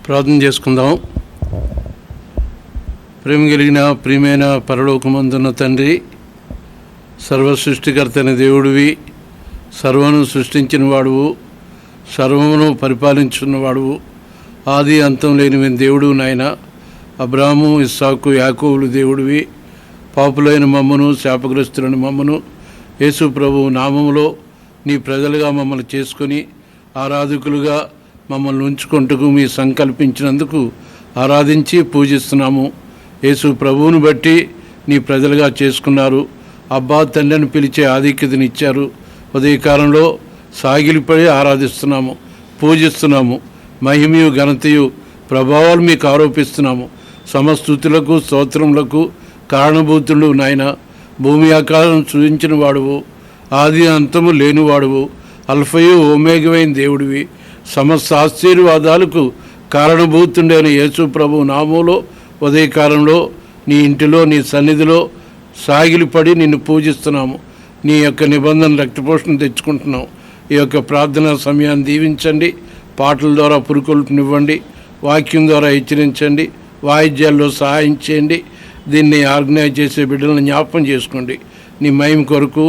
ప్రార్థన చేసుకుందాం. ప్రేమ కలిగిన ప్రియమైన పరలోకమందున్న తండ్రి, సర్వ సృష్టికర్త అయిన దేవుడివి, సర్వను సృష్టించిన వాడువు, సర్వమును పరిపాలించున్నవాడువు, ఆది అంతం లేని దేవుడు నాయన. అబ్రాహాము, ఇస్సాకు, యాకోబులు దేవుడివి. పాపులైన మమ్మను, శాపగ్రస్తులైన మమ్మను యేసు ప్రభువు నామములో నీ ప్రజలుగా మమ్మల్ని చేసుకొని ఆరాధకులుగా మమ్మల్ని ఉంచుకుంటూ మీ సంకల్పించినందుకు ఆరాధించి పూజిస్తున్నాము. యేసు ప్రభువును బట్టి నీ ప్రజలుగా చేసుకున్నారు. అబ్బా తండ్రిని పిలిచే ఆధిక్యతనిచ్చారు. ఉదయకాలంలో సాగిలిపడి ఆరాధిస్తున్నాము, పూజిస్తున్నాము. మహిమయు ఘనతయు ప్రభావాలు మీకు ఆరోపిస్తున్నాము. సమస్తుతులకు స్తోత్రములకు కారణభూతుడు నాయన. భూమి ఆకారం సృజించిన వాడువు, ఆది అంతము లేనివాడువు, అల్ఫయు ఓమేగమైన దేవుడివి. సమస్త ఆశీర్వాదాలకు కారణభూతుండైన యేసు ప్రభు నామంలో ఉదయకాలంలో నీ ఇంటిలో నీ సన్నిధిలో సాగిలిపడి నిన్ను పూజిస్తున్నాము. నీ యొక్క నిబంధన రక్తపోషణ తెచ్చుకుంటున్నాం. ఈ యొక్క ప్రార్థనా సమయాన్ని దీవించండి. పాటల ద్వారా పురుకొల్పునివ్వండి, వాక్యం ద్వారా హెచ్చరించండి, వాయిద్యాల్లో సహాయం చేయండి. దీన్ని ఆర్గనైజ్ చేసే బిడ్డలను జ్ఞాపకం చేసుకోండి. నీ మహిమ కొరకు,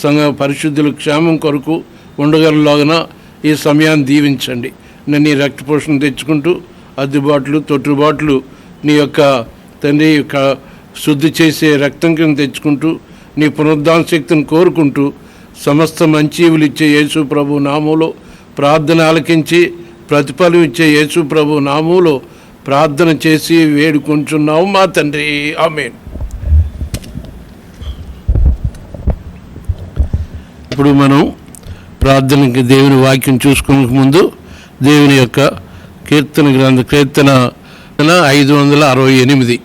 సంఘ పరిశుద్ధుల క్షేమం కొరకు ఉండగలలాగన ఈ సమయాన్ని దీవించండి. నీ రక్తపోషణ తెచ్చుకుంటూ అద్దుబాట్లు తొట్టుబాట్లు నీ యొక్క తండ్రి యొక్క శుద్ధి చేసే రక్తం కింద తెచ్చుకుంటూ నీ పునరుద్ధాన శక్తిని కోరుకుంటూ సమస్త మంచీవులు ఇచ్చే యేసు ప్రభు నామంలో ప్రార్థన ఆలకించి ప్రతిఫలం ఇచ్చే యేసు ప్రభు నామంలో ప్రార్థన చేసి వేడుకుంటున్నావు మా తండ్రి. ఆమేన్. ఇప్పుడు మనం ప్రార్థనకి దేవుని వాక్యం చూసుకునే ముందు దేవుని యొక్క కీర్తన గ్రంథ కీర్తన 568.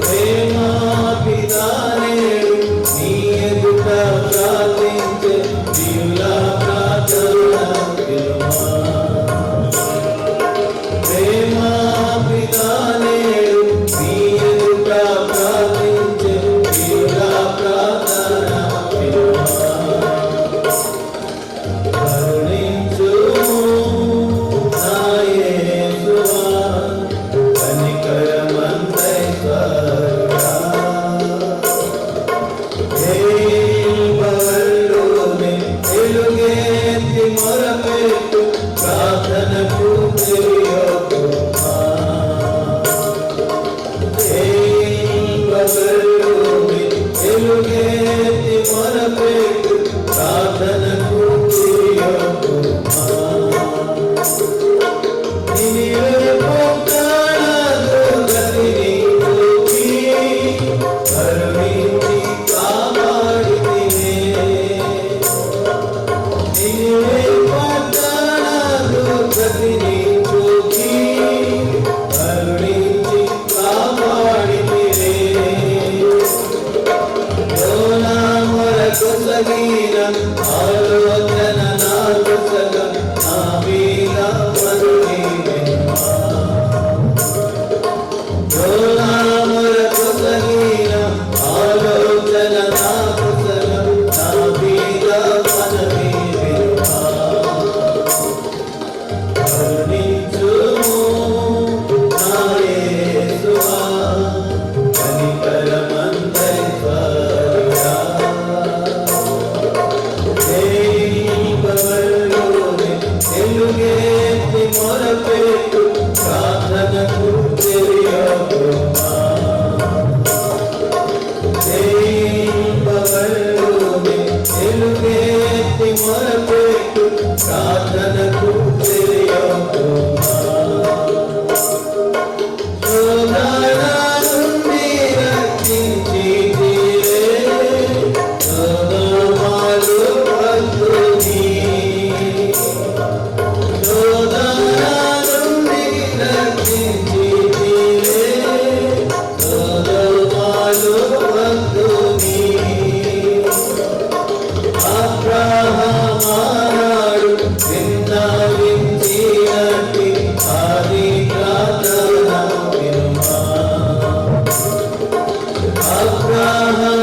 ప్రేమ పితానేడు నీ ఎదుట ప్రార్థించు. ప్రార్థనకు తెలియకుమా. శోధన నుండి రక్షించితివే, సొదొమలు భక్తుని. శోధన నుండి రక్షించితివే, సొదొమలు భక్తుని. అబ్రహామానాడు విన్నవించినట్టి ఆది ప్రార్థన వినుమా.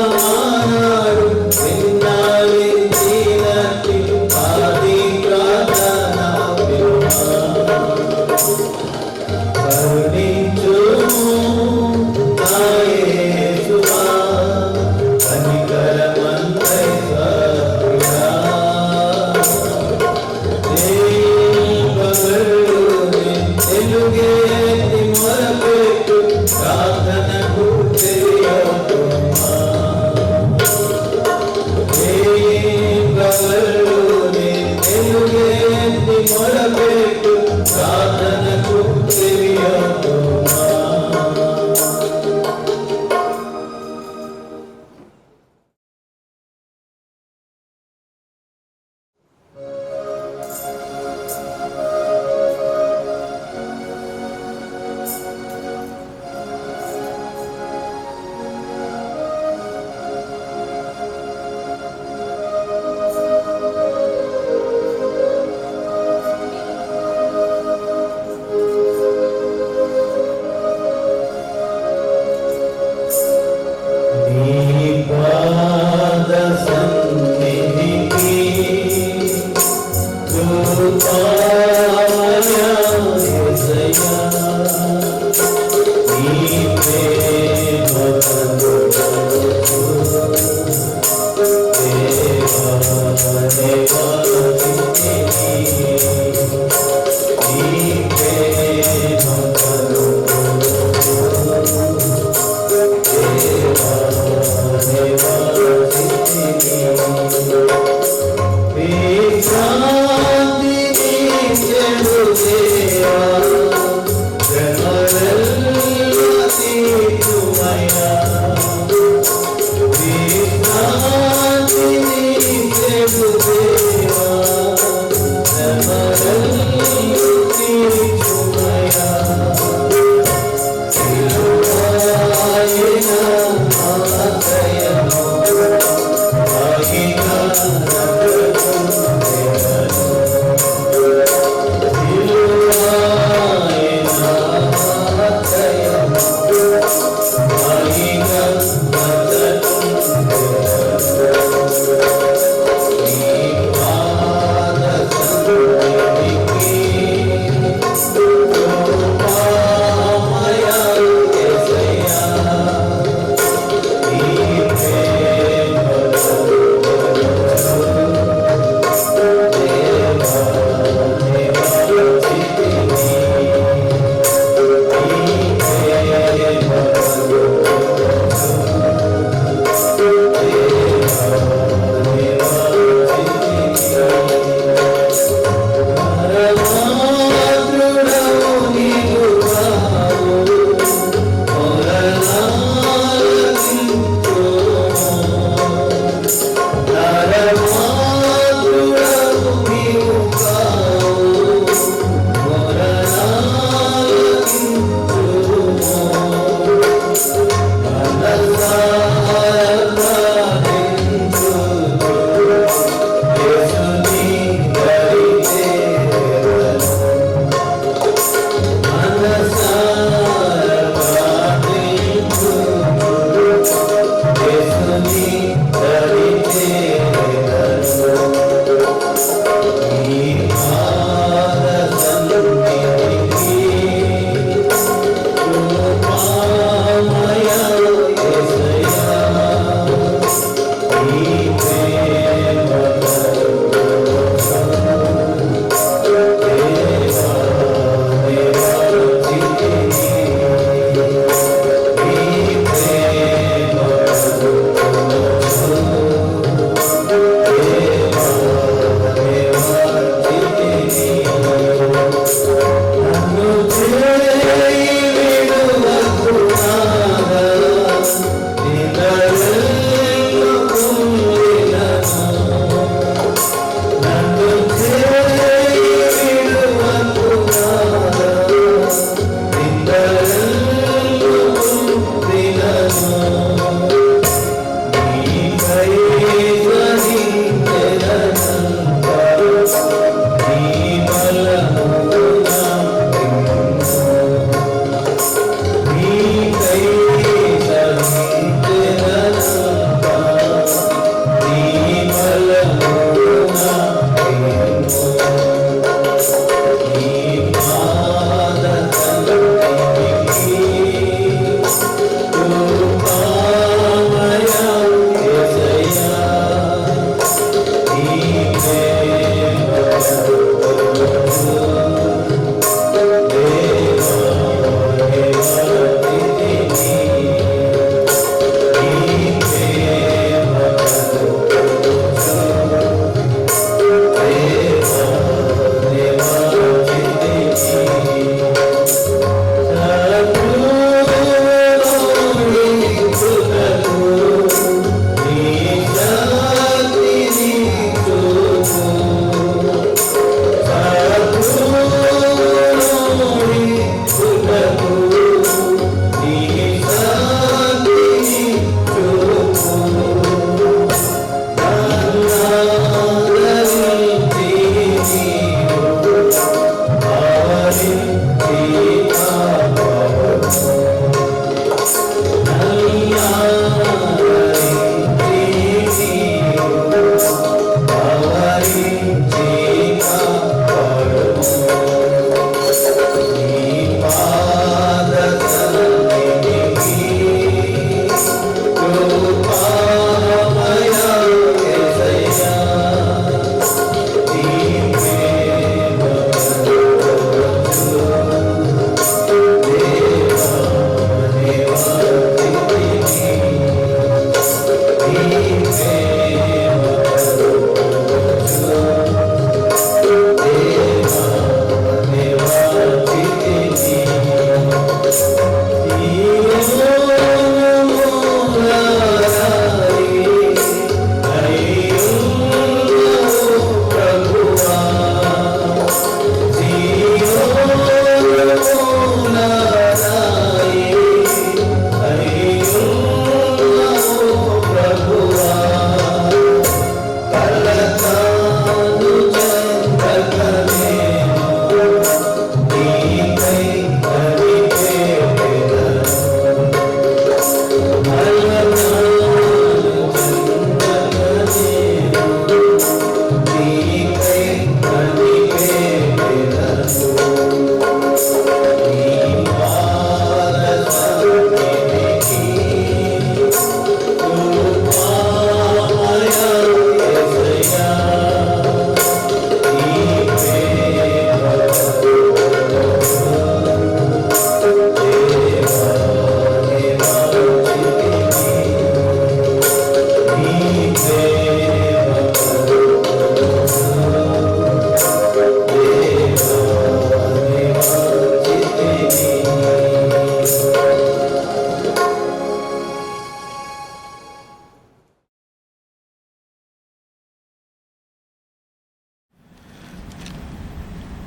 అబ్రహామానాడు విన్నవించినట్టి ఆది ప్రార్థన వినుమా. కరుణించుము నా యేసువా, కనికరమందై స్వామియా. దేవగరుని తెలుగేటి మొరపెట్టు, ప్రార్థనకు తెలియకుమా.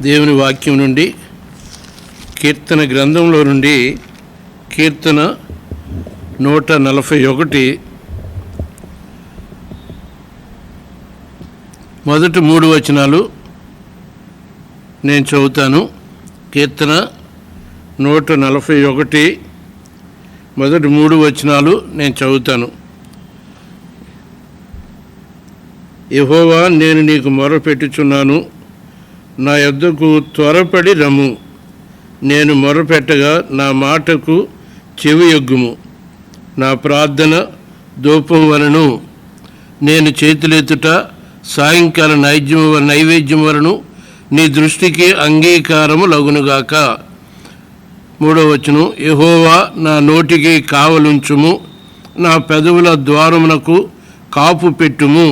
దేవుని వాక్యం నుండి కీర్తన గ్రంథంలో నుండి కీర్తన 141 మొదటి 3 వచనాలు నేను చదువుతాను. కీర్తన 141 మొదటి 3 వచనాలు నేను చదువుతాను. యెహోవా, నేను నీకు మొరపెట్టుచున్నాను, నా యొద్దకు త్వరపడి రమ్ము. నేను మొరపెట్టగా నా మాటకు చెవియొగ్గుము. నా ప్రార్థన ధూపం వలను నేను చేతులెత్తుట సాయంకాల నైవేద్యం వలను నీ దృష్టికి అంగీకారము లగునుగాక. 3వ వచనం, యెహోవా, నా నోటికి కావలుంచుము, నా పెదవుల ద్వారమునకు కాపు పెట్టుము.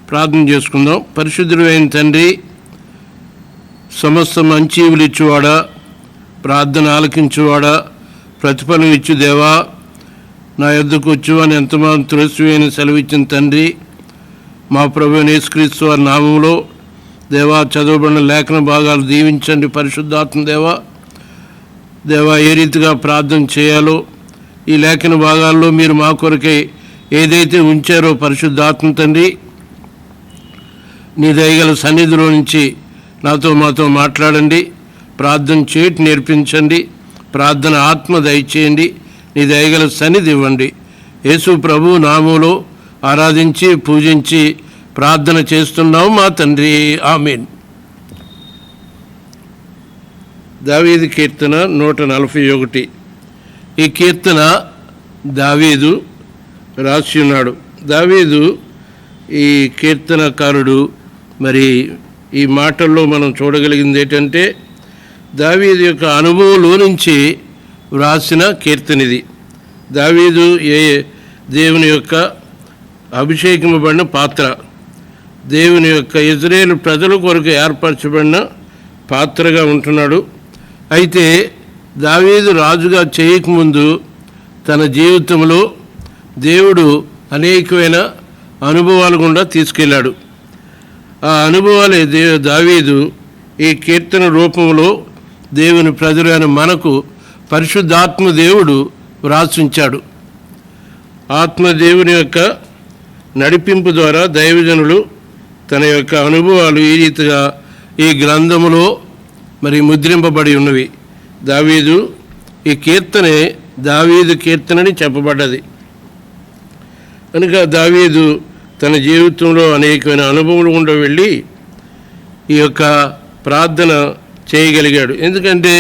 ప్రార్థన చేసుకుందాం. పరిశుద్ధుడైన తండ్రి, సమస్త మంచీవులు ఇచ్చువాడా, ప్రార్థన ఆలకించువాడా, ప్రతిఫలం ఇచ్చు దేవా, నా యొద్దకు వచ్చు అని ఎంతమంది తులసివేని సెలవిచ్చిన తండ్రి, మా ప్రభువైన యేసుక్రీస్తు వారి నామములో దేవా చదవబడిన లేఖన భాగాలు దీవించండి. పరిశుద్ధాత్మ దేవా ఏ రీతిగా ప్రార్థన చేయాలో ఈ లేఖన భాగాల్లో మీరు మా కొరకై ఏదైతే ఉంచారో పరిశుద్ధాత్మ తండ్రి, నీ దయగల సన్నిధిలో నుంచి మాతో మాట్లాడండి. ప్రార్థన చేయటి నేర్పించండి. ప్రార్థన ఆత్మ దయచేయండి. నీ దయగల సన్నిధి ఇవ్వండి. యేసు ప్రభు నామములో ఆరాధించి పూజించి ప్రార్థన చేస్తున్నావు మా తండ్రి, ఆమేన్. దావీదు కీర్తన 141. ఈ కీర్తన దావీదు రాసి ఉన్నాడు. దావీదు ఈ కీర్తనకారుడు. మరి ఈ మాటల్లో మనం చూడగలిగింది ఏంటంటే దావీదు యొక్క అనుభవంలో నుంచి వ్రాసిన కీర్తన ఇది. దావీదు దేవుని యొక్క అభిషేకమబడిన పాత్ర, దేవుని యొక్క ఇజ్రాయేలు ప్రజల కొరకు ఏర్పరచబడిన పాత్రగా ఉంటున్నాడు. అయితే దావీదు రాజుగా చేయకముందు తన జీవితంలో దేవుడు అనేకమైన అనుభవాల గుండా తీసుకెళ్ళాడు. ఆ అనుభవాలే దావీదు ఈ కీర్తన రూపంలో దేవుని ప్రజలైన మనకు పరిశుద్ధాత్మ దేవుడు వ్రాసించాడు. ఆత్మదేవుని యొక్క నడిపింపు ద్వారా దైవజనులు తన యొక్క అనుభవాలు ఈ రీతిగా ఈ గ్రంథములో మరి ముద్రింపబడి ఉన్నవి. దావీదు ఈ కీర్తనే దావీదు కీర్తనని చెప్పబడ్డది. కనుక దావీదు తన జీవితంలో అనేకమైన అనుభవాలు గుండా వెళ్ళి ఈ యొక్క ప్రార్థన చేయగలిగాడు. ఎందుకంటే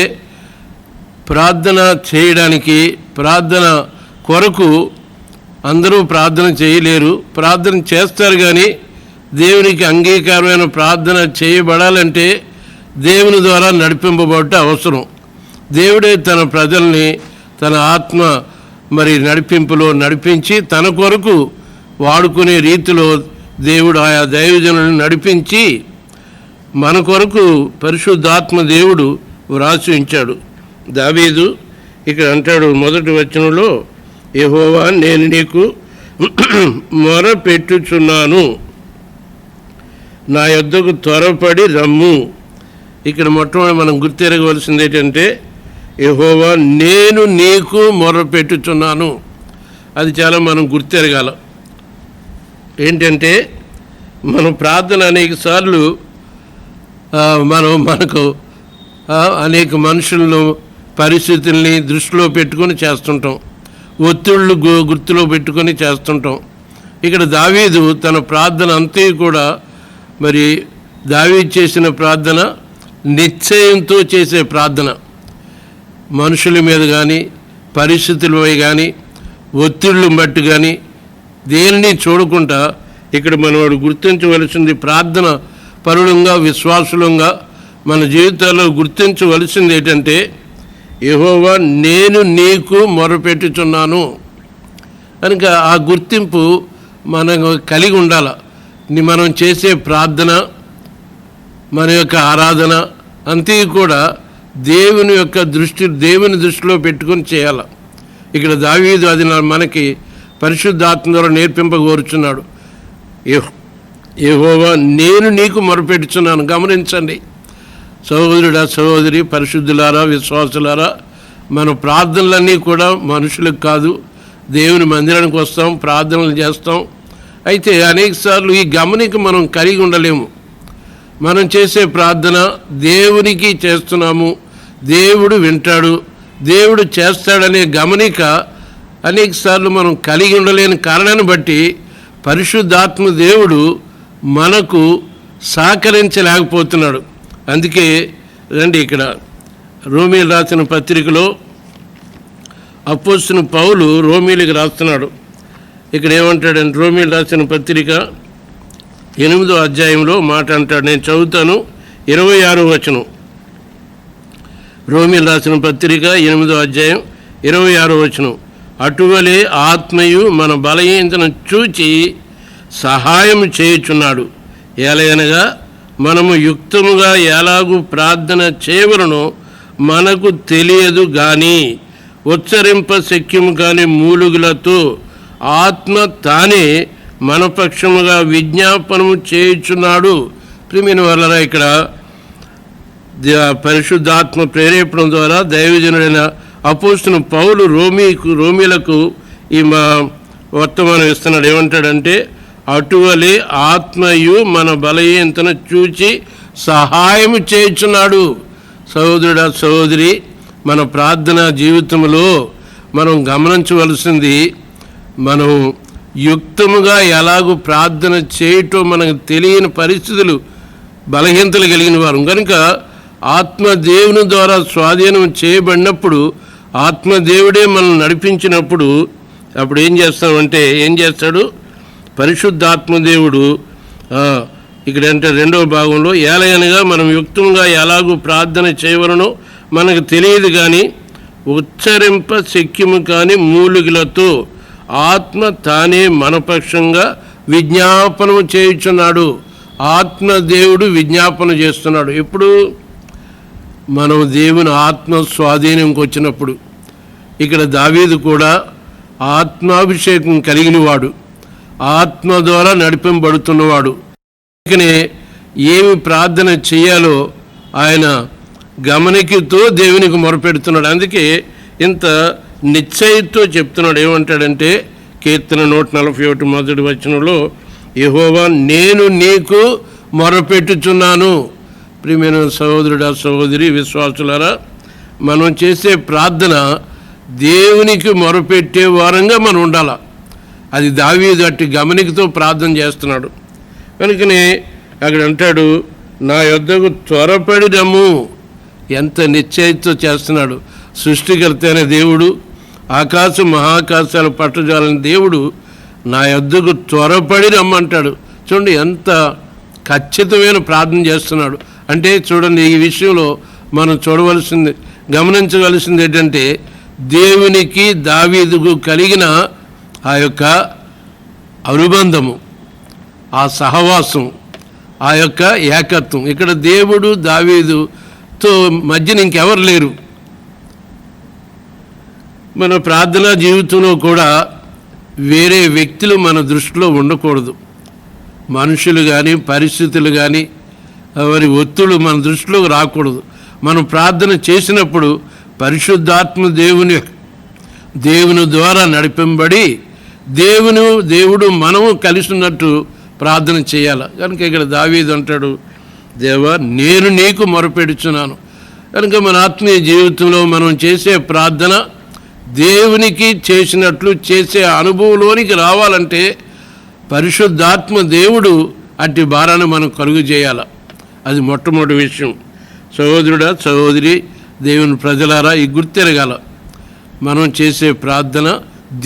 ప్రార్థన చేయడానికి, ప్రార్థన కొరకు అందరూ ప్రార్థన చేయలేరు. ప్రార్థన చేస్తారు కానీ దేవునికి అంగీకారమైన ప్రార్థన చేయబడాలంటే దేవుని ద్వారా నడిపింపబడట అవసరం. దేవుడే తన ప్రజల్ని తన ఆత్మ మరి నడిపింపులో నడిపించి తన కొరకు వాడుకునే రీతిలో దేవుడు ఆయా దైవజనులను నడిపించి మన కొరకు పరిశుద్ధాత్మ దేవుడు వ్రాసి ఉంచాడు. దావీదు ఇక్కడ అంటాడు మొదటి వచనంలో, యెహోవా, నేను నీకు మొర పెట్టుచున్నాను, నా యొద్దకు త్వరపడి రమ్ము. ఇక్కడ మొట్టమొదటి మనం గుర్తెరగవలసింది ఏంటంటే యెహోవా, నేను నీకు మొర పెట్టుచున్నాను. అది చాలా మనం గుర్తెరగాల. ఏంటంటే మనం ప్రార్థన అనేక సార్లు మనకు అనేక మనుషులను, పరిస్థితుల్ని దృష్టిలో పెట్టుకొని చేస్తుంటాం. ఒత్తిళ్ళు గుర్తులో పెట్టుకొని చేస్తుంటాం. ఇక్కడ దావీదు తన ప్రార్థన అంతే కూడా మరి దావీదు చేసిన ప్రార్థన నిశ్చయంతో చేసే ప్రార్థన. మనుషుల మీద కానీ, పరిస్థితులపై కానీ, ఒత్తిళ్ళు బట్టి కానీ దేనిని చూడకుండా ఇక్కడ మనం గుర్తించవలసింది ప్రార్థన పరులంగా, విశ్వాసులంగా మన జీవితాల్లో గుర్తించవలసింది ఏంటంటే యెహోవా, నేను నీకు మొరపెట్టుచున్నాను. కనుక ఆ గుర్తింపు మనం కలిగి ఉండాలి. మనం చేసే ప్రార్థన, మన యొక్క ఆరాధన అంతే కూడా దేవుని దృష్టిలో పెట్టుకొని చేయాలి. ఇక్కడ దావీదు అది మనకి పరిశుద్ధాత్మ ద్వారా నేర్పింపగోరుచున్నాడు. యెహోవా, నేను నీకు మొరపెట్టుచున్నాను. గమనించండి, సహోదరుడా, సహోదరి, పరిశుద్ధులారా, విశ్వాసులారా, మన ప్రార్థనలన్నీ కూడా మనుషులకు కాదు, దేవుని మందిరానికి వస్తాం, ప్రార్థనలు చేస్తాం. అయితే అనేకసార్లు ఈ గమనిక మనం కలిగి ఉండలేము. మనం చేసే ప్రార్థన దేవునికి చేస్తున్నాము, దేవుడు వింటాడు, దేవుడు చేస్తాడనే గమనిక అనేకసార్లు మనం కలిగి ఉండలేని కారణాన్ని బట్టి పరిశుద్ధాత్మ దేవుడు మనకు సహకరించలేకపోతున్నాడు. అందుకే రండి, ఇక్కడ రోమీలు రాసిన పత్రికలో అపోస్తలుడైన పౌలు రోమీలకు రాస్తున్నాడు. ఇక్కడ ఏమంటాడంటే, రోమీలు రాసిన పత్రిక 8వ అధ్యాయంలో మాట అంటాడు. నేను చదువుతాను, 26వ వచనం. రోమీలు రాసిన పత్రిక 8వ అధ్యాయం 26వ వచనం. అటువలే ఆత్మయు మన బలహీనతను చూచి సహాయం చేయుచున్నాడు. ఎలాగనగా మనము యుక్తముగా ఎలాగూ ప్రార్థన చేయవలనో మనకు తెలియదు కానీ ఉచ్చరింప శక్యము కాని మూలుగులతో ఆత్మ తానే మన పక్షముగా విజ్ఞాపనము చేయుచున్నాడు. ప్రియమైన వాళ్ళరా, ఇక్కడ పరిశుద్ధాత్మ ప్రేరేపణ ద్వారా దైవజనుడైన అపోస్తలుడైన పౌలు రోమీలకు ఈ వర్తమానం ఇస్తున్నాడు. ఏమంటాడంటే, అటువలే ఆత్మయు మన బలహీనతను చూచి సహాయం చేయుచున్నాడు. సహోదరుడా, సహోదరి, మన ప్రార్థనా జీవితంలో మనం గమనించవలసింది, మనం యుక్తముగా ఎలాగూ ప్రార్థన చేయటం మనకు తెలియని పరిస్థితులు, బలహీనతలు కలిగిన వారు కనుక ఆత్మదేవుని ద్వారా స్వాధీనం చేయబడినప్పుడు, ఆత్మదేవుడే మనల్ని నడిపించినప్పుడు అప్పుడు ఏం చేస్తాడు పరిశుద్ధాత్మదేవుడు. ఇక్కడ అంటే 2వ భాగంలో, ఏలయనగా మనం యుక్తంగా ఎలాగూ ప్రార్థన చేయవలనో మనకు తెలియదు కానీ ఉచ్చరింప శక్యము కాని మూలుగులతో ఆత్మ తానే మనపక్షంగా విజ్ఞాపనము చేయుచున్నాడు. ఆత్మదేవుడు విజ్ఞాపన చేస్తున్నాడు. ఎప్పుడు మనం దేవుని ఆత్మ స్వాధీనంకి వచ్చినప్పుడు. ఇక్కడ దావీదు కూడా ఆత్మాభిషేకం కలిగినవాడు, ఆత్మ ద్వారా నడిపింపబడుతున్నవాడు. అందుకనే ఏమి ప్రార్థన చేయాలో ఆయన గమనికతో దేవునికి మొరపెడుతున్నాడు. అందుకే ఇంత నిశ్చయంతో చెప్తున్నాడు. ఏమంటాడంటే, కీర్తన 141 మొదటి వచనంలో, యెహోవా నేను నీకు మొరపెట్టుచున్నాను. ప్రియమైన సహోదరుడా, సహోదరి, విశ్వాసులారా, మనం చేసే ప్రార్థన దేవునికి మొరపెట్టే వారంగా మనం ఉండాలి. అది దావీదు అట్టి గమనికతో ప్రార్థన చేస్తున్నాడు. కనుకనే అక్కడ అంటాడు, నా యొద్దకు త్వరపడి రమ్ము. ఎంత నిశ్చయంతో చేస్తున్నాడు. సృష్టికర్త అయిన దేవుడు, ఆకాశం మహాకాశాలు పట్టజాలని దేవుడు నా యొద్దకు త్వరపడి రమ్మంటాడు. చూడండి, ఎంత ఖచ్చితమైన ప్రార్థన చేస్తున్నాడు. అంటే చూడండి, ఈ విషయంలో మనం గమనించవలసింది ఏంటంటే, దేవునికి దావీదుకు కలిగిన ఆ యొక్క అనుబంధము, ఆ సహవాసం, ఆ యొక్క ఏకత్వం. ఇక్కడ దేవుడు దావీదుతో మధ్యన ఇంకెవరు లేరు. మన ప్రార్థనా జీవితంలో కూడా వేరే వ్యక్తులు మన దృష్టిలో ఉండకూడదు. మనుషులు కానీ, పరిస్థితులు కానీ, వారి ఒత్తులు మన దృష్టిలోకి రాకూడదు. మనం ప్రార్థన చేసినప్పుడు పరిశుద్ధాత్మ దేవుని ద్వారా నడిపింబడి దేవుడు మనము కలిసి ఉన్నట్టు ప్రార్థన చేయాలి. కనుక ఇక్కడ దావీదు అంటాడు, దేవా నేను నీకు మొరపెడుచున్నాను. కనుక మన ఆత్మీయ జీవితంలో మనం చేసే ప్రార్థన దేవునికి చేసినట్లు చేసే అనుభవంలోనికి రావాలంటే పరిశుద్ధాత్మ దేవుడు అట్టి భారాన్ని మనం కలుగు చేయాలి. అది మొట్టమొదటి విషయం. సహోదరుడా, సహోదరి, దేవుని ప్రజలారా, ఈ గుర్తెరగాల, మనం చేసే ప్రార్థన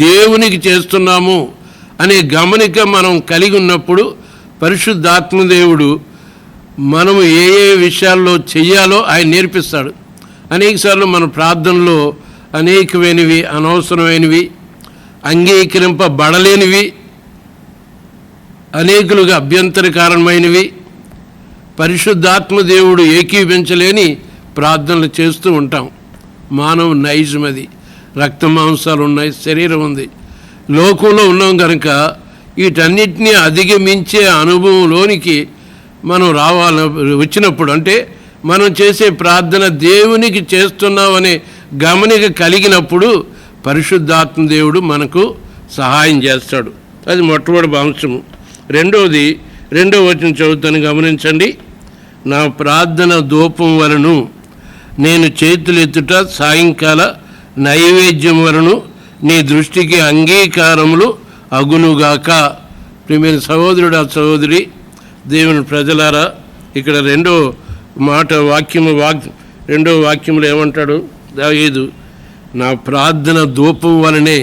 దేవునికి చేస్తున్నాము అనే గమనిక మనం కలిగి ఉన్నప్పుడు పరిశుద్ధాత్మదేవుడు మనము ఏ ఏ విషయాల్లో చెయ్యాలో ఆయన నేర్పిస్తాడు. అనేకసార్లు మన ప్రార్థనలో అనేకమైనవి, అనవసరమైనవి, అంగీకరింపబడలేనివి, అనేకులుగా అభ్యంతరకారణమైనవి, పరిశుద్ధాత్మదేవుడు ఏకీభించలేని ప్రార్థనలు చేస్తూ ఉంటాం. మానవ నైజం అది. రక్త మాంసాలు ఉన్నాయి, శరీరం ఉంది, లోకంలో ఉన్నాం కనుక వీటన్నిటినీ అధిగమించే అనుభవంలోనికి మనం వచ్చినప్పుడు, అంటే మనం చేసే ప్రార్థన దేవునికి చేస్తున్నామనే గమనిక కలిగినప్పుడు పరిశుద్ధాత్మ దేవుడు మనకు సహాయం చేస్తాడు. అది మొట్టమొదటి అంశము. రెండవ వచనం చదువుతాను, గమనించండి. నా ప్రార్థన ధూపం వలను నేను చేతులెత్తుట సాయంకాల నైవేద్యం వలను నీ దృష్టికి అంగీకారములు అగునుగాక. ప్రియమైన సహోదరుడు, సహోదరి, దేవుని ప్రజలారా, ఇక్కడ రెండో వాక్యములు ఏమంటాడు దావీదు? నా ప్రార్థన ధూపం వలనే.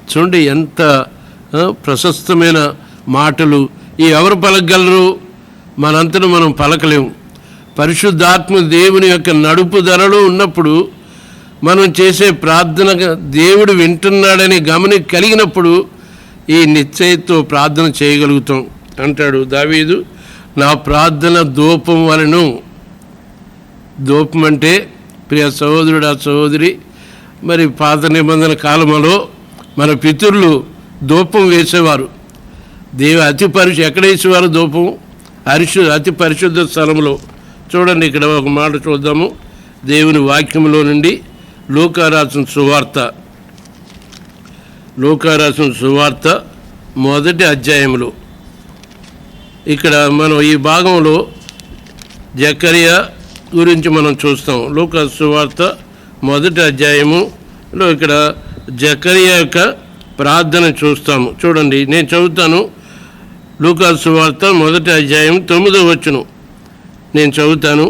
చూడండి ఎంత ప్రశస్తమైన మాటలు. ఈ ఎవరు పలకగలరు? మనంతటా మనం పలకలేము. పరిశుద్ధాత్మ దేవుని యొక్క నడుపుదలలో ఉన్నప్పుడు, మనం చేసే ప్రార్థన దేవుడు వింటున్నాడని గమనిక కలిగినప్పుడు ఈ నిశ్చయతో ప్రార్థన చేయగలుగుతాం. అంటాడు దావీదు, నా ప్రార్థన ధూపం వలను. ధూపం అంటే ప్రియ సహోదరుడు, సహోదరి, మరి పాత నిబంధన కాలంలో మన పితరులు ధూపం వేసేవారు. ఎక్కడ వేసేవారు ధూపం? అతి పరిశుద్ధ స్థలంలో. చూడండి, ఇక్కడ ఒక మాట చూద్దాము దేవుని వాక్యంలో నుండి. లూకా రాసిన సువార్త మొదటి అధ్యాయంలో. ఇక్కడ మనం ఈ భాగంలో జకరియా గురించి మనం చూస్తాం. లూకా సువార్త మొదటి అధ్యాయములో ఇక్కడ జకరియా యొక్క ప్రార్థన చూస్తాము. చూడండి, నేను చదువుతాను. లూకా సువార్త మొదటి అధ్యాయం 9వ వచనం నేను చదువుతాను.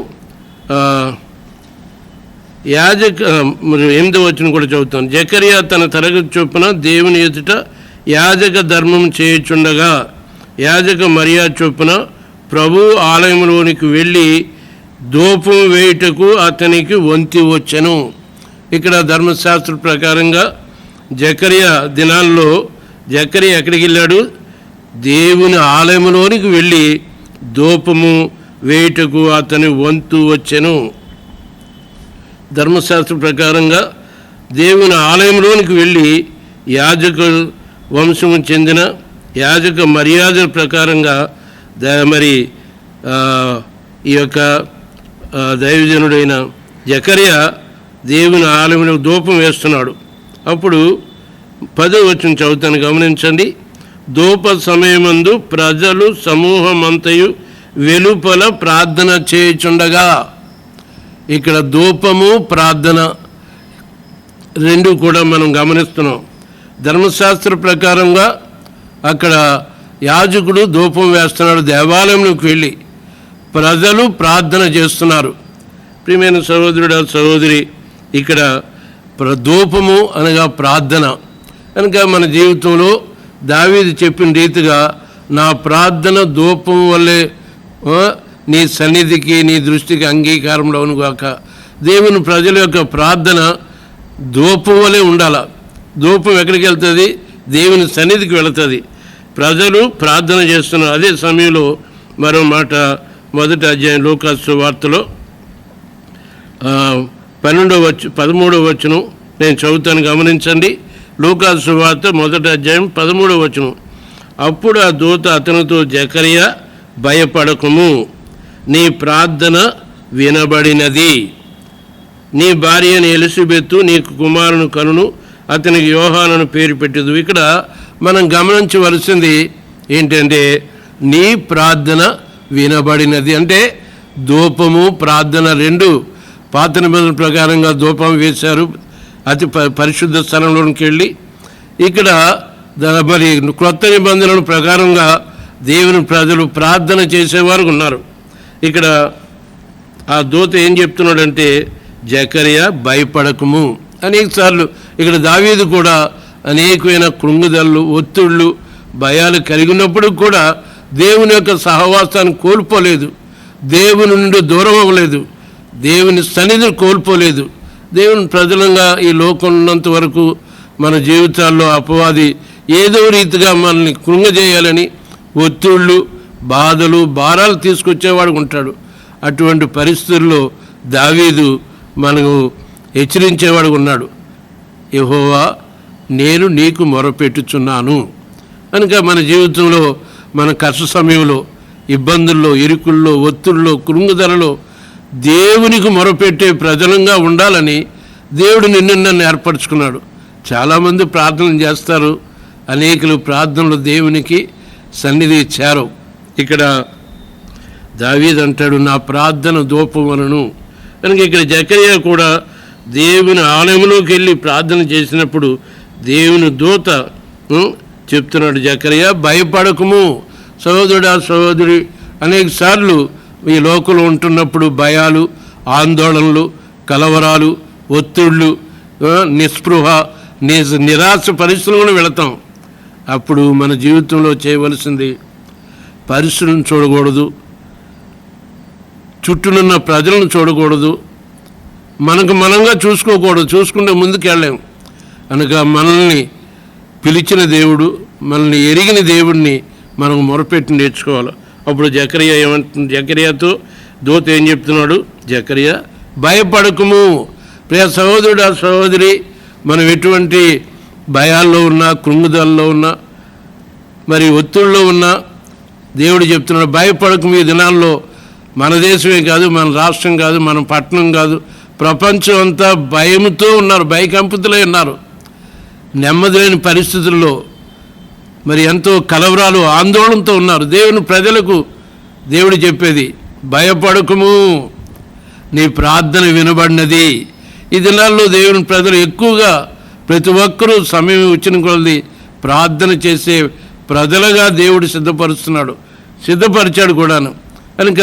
8వ వచనం కూడా చదువుతాను. జకరియా తన తరగతి చొప్పున దేవుని ఎదుట యాజక ధర్మం చేయుచుండగా యాజక మర్యాద చొప్పున ప్రభు ఆలయంలోనికి వెళ్ళి ధూపం వేయుటకు అతనికి వంతి వచ్చెను. ఇక్కడ ధర్మశాస్త్ర ప్రకారంగా జకరియా దినాల్లో జకరియా ఎక్కడికి వెళ్ళాడు? దేవుని ఆలయంలోనికి వెళ్ళి ధూపము వేయుటకు అతని వంతు వచ్చెను. ధర్మశాస్త్ర ప్రకారంగా దేవుని ఆలయంలోనికి వెళ్ళి యాజక వంశము చెందిన యాజక మర్యాదల ప్రకారంగా మరి ఈ యొక్క దైవజనుడైన జకరియా దేవుని ఆలయంలో ధూపం వేస్తున్నాడు. అప్పుడు 10వ వచనం చదువుతాను, గమనించండి. ధూప సమయమందు ప్రజలు సమూహమంతయు వెలుపల ప్రార్థన చేయుచుండగా. ఇక్కడ ధూపము ప్రార్థన రెండు కూడా మనం గమనిస్తున్నాం. ధర్మశాస్త్ర ప్రకారంగా అక్కడ యాజకుడు ధూపం వేస్తున్నాడు, దేవాలయంలోకి వెళ్ళి ప్రజలు ప్రార్థన చేస్తున్నారు. ప్రియమైన సహోదరుడు, సహోదరి, ఇక్కడ ధూపము అనగా ప్రార్థన కనుక మన జీవితంలో దావీదు చెప్పిన రీతిగా నా ప్రార్థన ధూపం వల్లే నీ సన్నిధికి నీ దృష్టికి అంగీకారంలో అవునుగాక. దేవుని ప్రజల యొక్క ప్రార్థన ధూపం వల్లే ఉండాల. ధూపం ఎక్కడికి వెళ్తుంది? దేవుని సన్నిధికి వెళుతుంది. ప్రజలు ప్రార్థన చేస్తున్నారు. అదే సమయంలో మరో మాట మొదటి అధ్యాయం లూకా సువార్తలో 13వ వచనం నేను చదువుతాను, గమనించండి. లూకా సువార్త మొదటి అధ్యాయం 13వ వచనం. అప్పుడు ఆ దూత అతనితో, జకరియా భయపడకుము, నీ ప్రార్థన వినబడినది. నీ భార్య అయిన ఎలిజబెతు నీకు కుమారుని కనును, అతనికి యోహానును పేరు పెట్టదు. ఇక్కడ మనం గమనించవలసింది ఏంటంటే నీ ప్రార్థన వినబడినది. అంటే ధూపము ప్రార్థన రెండు పాత నిబంధనల ప్రకారంగా ధూపం వేశారు అతి పరిశుద్ధ స్థలంలోకి వెళ్ళి. ఇక్కడ మరి క్రొత్త నిబంధనల ప్రకారంగా దేవుని ప్రజలు ప్రార్థన చేసేవారు ఉన్నారు. ఇక్కడ ఆ దూత ఏం చెప్తున్నాడంటే, జకరియా భయపడకము. అనేకసార్లు ఇక్కడ దావీదు కూడా అనేకమైన కృంగుదళ్ళు, ఒత్తిళ్ళు, భయాలు కలిగి ఉన్నప్పుడు కూడా దేవుని యొక్క సహవాసాన్ని కోల్పోలేదు, దేవుని నుండి దూరం అవ్వలేదు, దేవుని సన్నిధిని కోల్పోలేదు. దేవుని ప్రజలంగా ఈ లోకం ఉన్నంత వరకు మన జీవితాల్లో అపవాది ఏదో రీతిగా మనల్ని కృంగజేయాలని ఒత్తిళ్ళు, బాధలు, భారాలు తీసుకొచ్చేవాడు ఉంటాడు. అటువంటి పరిస్థితుల్లో దావీదు మనకు హెచ్చరించేవాడు ఉన్నాడు. యెహోవా, నేను నీకు మొరపెట్టుచున్నాను. కనుక మన జీవితంలో మన కష్ట సమయంలో, ఇబ్బందుల్లో, ఇరుకుల్లో, ఒత్తిళ్ళలో, కృంగుదలలో దేవునికి మొరపెట్టే ప్రజలంగా ఉండాలని దేవుడు నన్ను ఏర్పరచుకున్నాడు. చాలామంది ప్రార్థనలు చేస్తారు, అనేకులు ప్రార్థనలు దేవునికి సన్నిధి చేరు. ఇక్కడ దావీదు అంటాడు, నా ప్రార్థన ధూపం వలన. కనుక ఇక్కడ జకర్యా కూడా దేవుని ఆలయంలోకి వెళ్ళి ప్రార్థన చేసినప్పుడు దేవుని దూత చెప్తున్నాడు, జకర్యా భయపడకము సహోదరుడా సహోదరి. అనేక సార్లు ఈ లోకంలో ఉంటున్నప్పుడు భయాలు, ఆందోళనలు, కలవరాలు, ఒత్తిళ్ళు, నిస్పృహ, నిరాశ పరిస్థితులను వెళతాం. అప్పుడు మన జీవితంలో చేయవలసింది పరిస్థితులను చూడకూడదు, చుట్టూనున్న ప్రజలను చూడకూడదు, మనకు మనంగా చూసుకోకూడదు. చూసుకుంటే ముందుకు వెళ్ళాం. అనగా మనల్ని పిలిచిన దేవుడు, మనల్ని ఎరిగిన దేవుడిని మనం మొరపెట్టి నేర్చుకోవాలి. అప్పుడు జకర్యా ఏమంటుంది, జకర్యాతో దూత ఏం చెప్తున్నాడు, జకర్యా భయపడకము. ప్రియ సహోదరుడు సహోదరి, మనం ఎటువంటి భయాల్లో ఉన్నా, కృంగుదల్లో ఉన్నా, మరి ఒత్తిడిలో ఉన్నా దేవుడు చెప్తున్నాడు భయపడకము. ఈ దినాల్లో మన దేశమే కాదు, మన రాష్ట్రం కాదు, మన పట్టణం కాదు, ప్రపంచం అంతా భయంతో ఉన్నారు, భయకంపితులై ఉన్నారు. నెమ్మది లేని పరిస్థితుల్లో మరి ఎంతో కలవరాలు, ఆందోళనతో ఉన్నారు. దేవుని ప్రజలకు దేవుడు చెప్పేది భయపడకము, నీ ప్రార్థన వినబడినది. ఈ దినాల్లో దేవుని ప్రజలు ఎక్కువగా ప్రతి ఒక్కరూ సమయం వచ్చిన కొలది ప్రార్థన చేసే ప్రజలుగా దేవుడు సిద్ధపరిచాడు కూడాను. కనుక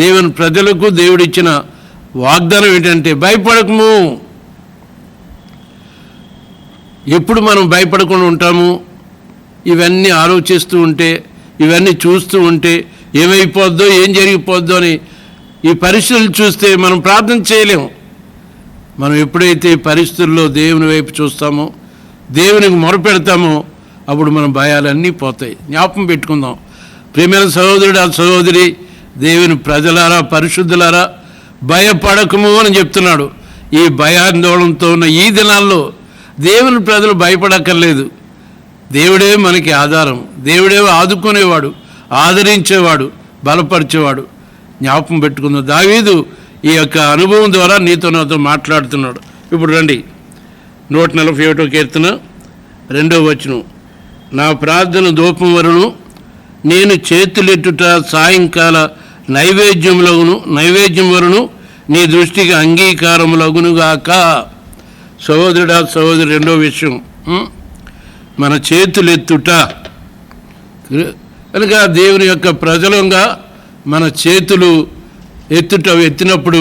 దేవుని ప్రజలకు దేవుడు ఇచ్చిన వాగ్దానం ఏంటంటే భయపడకము. ఎప్పుడు మనం భయపడకుండా ఉంటాము? ఇవన్నీ ఆలోచిస్తూ ఉంటే, ఇవన్నీ చూస్తూ ఉంటే ఏమైపోద్దో, ఏం జరిగిపోద్దో అని ఈ పరిస్థితులు చూస్తే మనం ప్రార్థన చేయలేము. మనం ఎప్పుడైతే పరిస్థితుల్లో దేవుని వైపు చూస్తామో, దేవునికి మొరపెడతామో, అప్పుడు మన భయాలన్నీ పోతాయి. జ్ఞాపకం పెట్టుకుందాం. ప్రియమైన సహోదరుడు సహోదరి, దేవుని ప్రజలారా, పరిశుద్ధులారా, భయపడకము అని చెప్తున్నాడు. ఈ భయాందోళనతో ఉన్న ఈ దినాల్లో దేవుని ప్రజలు భయపడక్కర్లేదు. దేవుడే మనకి ఆధారం, దేవుడే ఆదుకునేవాడు, ఆదరించేవాడు, బలపరిచేవాడు. జ్ఞాపకం పెట్టుకుందాం. దావీదు ఈ యొక్క అనుభవం ద్వారా నీతో నాతో మాట్లాడుతున్నాడు. ఇప్పుడు రండి, 141వ కీర్తన 2వ వచనం. నా ప్రార్థన ధూపం వరను, నేను చేతులెట్టుట సాయంకాల నైవేద్యం వరను, నీ దృష్టికి అంగీకారములగునుగాక. సహోదరుడా సహోదరు, రెండో విషయం, మన చేతులెత్తుట. కనుక దేవుని యొక్క ప్రజలంగా మన చేతులు ఎత్తినప్పుడు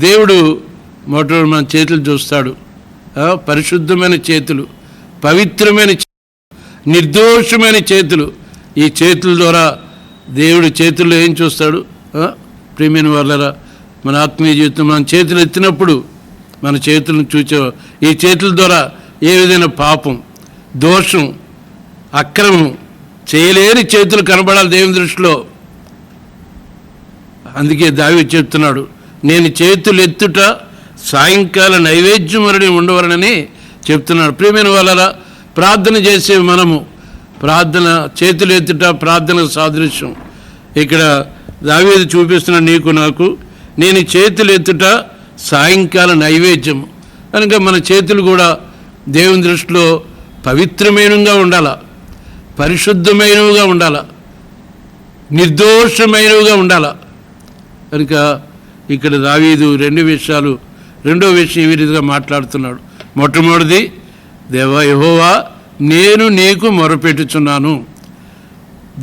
దేవుడు మొట్టమొదటి మన చేతులు చూస్తాడు. పరిశుద్ధమైన చేతులు, పవిత్రమైన, నిర్దోషమైన చేతులు. ఈ చేతుల ద్వారా దేవుడు చేతుల్లో ఏం చూస్తాడు? ప్రియమైన వాళ్ళరా, మన ఆత్మీయ జీవితం మన చేతులు ఎత్తినప్పుడు మన చేతులను చూచే, ఈ చేతుల ద్వారా ఏ విధమైన పాపం, దోషం, అక్రమం చేయలేని చేతులు కనబడాలి దేవుని దృష్టిలో. అందుకే దావీదు చెప్తున్నాడు, నేను చేతులు ఎత్తుట సాయంకాల నైవేద్యం వరని ఉండవరనని చెప్తున్నాడు. ప్రియమైన వాళ్ళరా, ప్రార్థన చేసే మనము, ప్రార్థన చేతులు ఎత్తుట ప్రార్థనకు సాదృశ్యం. ఇక్కడ దావీదు చూపిస్తున్న నీకు నాకు, నేను చేతులు ఎత్తుట సాయంకాల నైవేద్యం. కనుక మన చేతులు కూడా దేవుని దృష్టిలో పవిత్రమైనగా ఉండాల, పరిశుద్ధమైనవిగా ఉండాల, నిర్దోషమైనవిగా ఉండాల. కనుక ఇక్కడ దావీదు రెండో విషయం ఈ విధంగా మాట్లాడుతున్నాడు. మొట్టమొదటిది, దేవా యెహోవా, నేను నీకు మొరపెట్టుచున్నాను.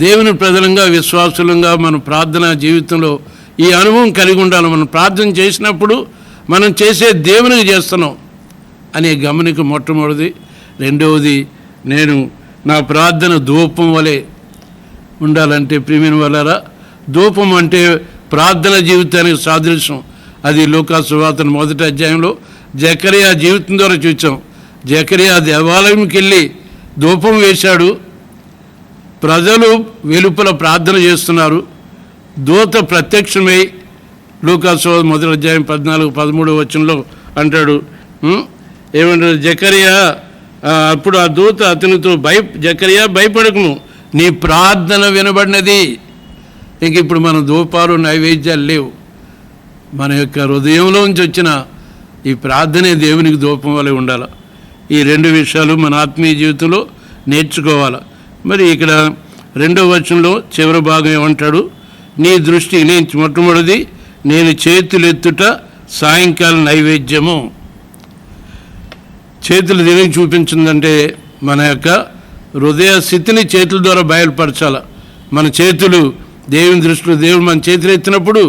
దేవుని ప్రజలంగా, విశ్వాసులంగా మన ప్రార్థనా జీవితంలో ఈ అనుభవం కలిగి ఉండాలి. మనం ప్రార్థన చేసినప్పుడు మనం చేసే దేవునికి చేస్తున్నాం అనే గమనిక మొట్టమొదటిది. రెండవది, నేను నా ప్రార్థన ధూపం వలె ఉండాలంటే, ప్రియమైన వాళ్ళారా, ధూపం అంటే ప్రార్థన జీవితానికి సాదృశ్యం. అది లూకా సువార్త 1వ అధ్యాయంలో జకర్యా జీవితం ద్వారా చూసాం. జకర్యా దేవాలయంకి వెళ్ళి ధూపం వేశాడు. ప్రజలు వెలుపల ప్రార్థన చేస్తున్నారు. దూత ప్రత్యక్షమై లూకా సువార్త 1వ అధ్యాయం 14-13 వచనంలో అంటాడు, ఏమంటాడు, జకర్యా, అప్పుడు ఆ దూత అతనితో జకర్యా భయపడకము, నీ ప్రార్థన వినబడినది. ఇంక ఇప్పుడు మన ధూపాలు నైవేద్యాలు లేవు. మన యొక్క హృదయంలోంచి వచ్చిన ఈ ప్రార్థనే దేవునికి ధూపం వలె ఉండాలి. ఈ రెండు విషయాలు మన ఆత్మీయ జీవితంలో నేర్చుకోవాలి. మరి ఇక్కడ 2వ వచనంలో చివరి భాగం ఏమంటాడు? నీ దృష్టి, నేను మొట్టమొదటిది నేను చేతులెత్తుట సాయంకాలం నైవేద్యము. చేతులు దేవునికి చూపించిందంటే మన యొక్క హృదయ స్థితిని చేతుల ద్వారా బయలుపరచాలి. మన చేతులు దేవుని దృష్టిలో, దేవుడు మన చేతులు ఎత్తినప్పుడు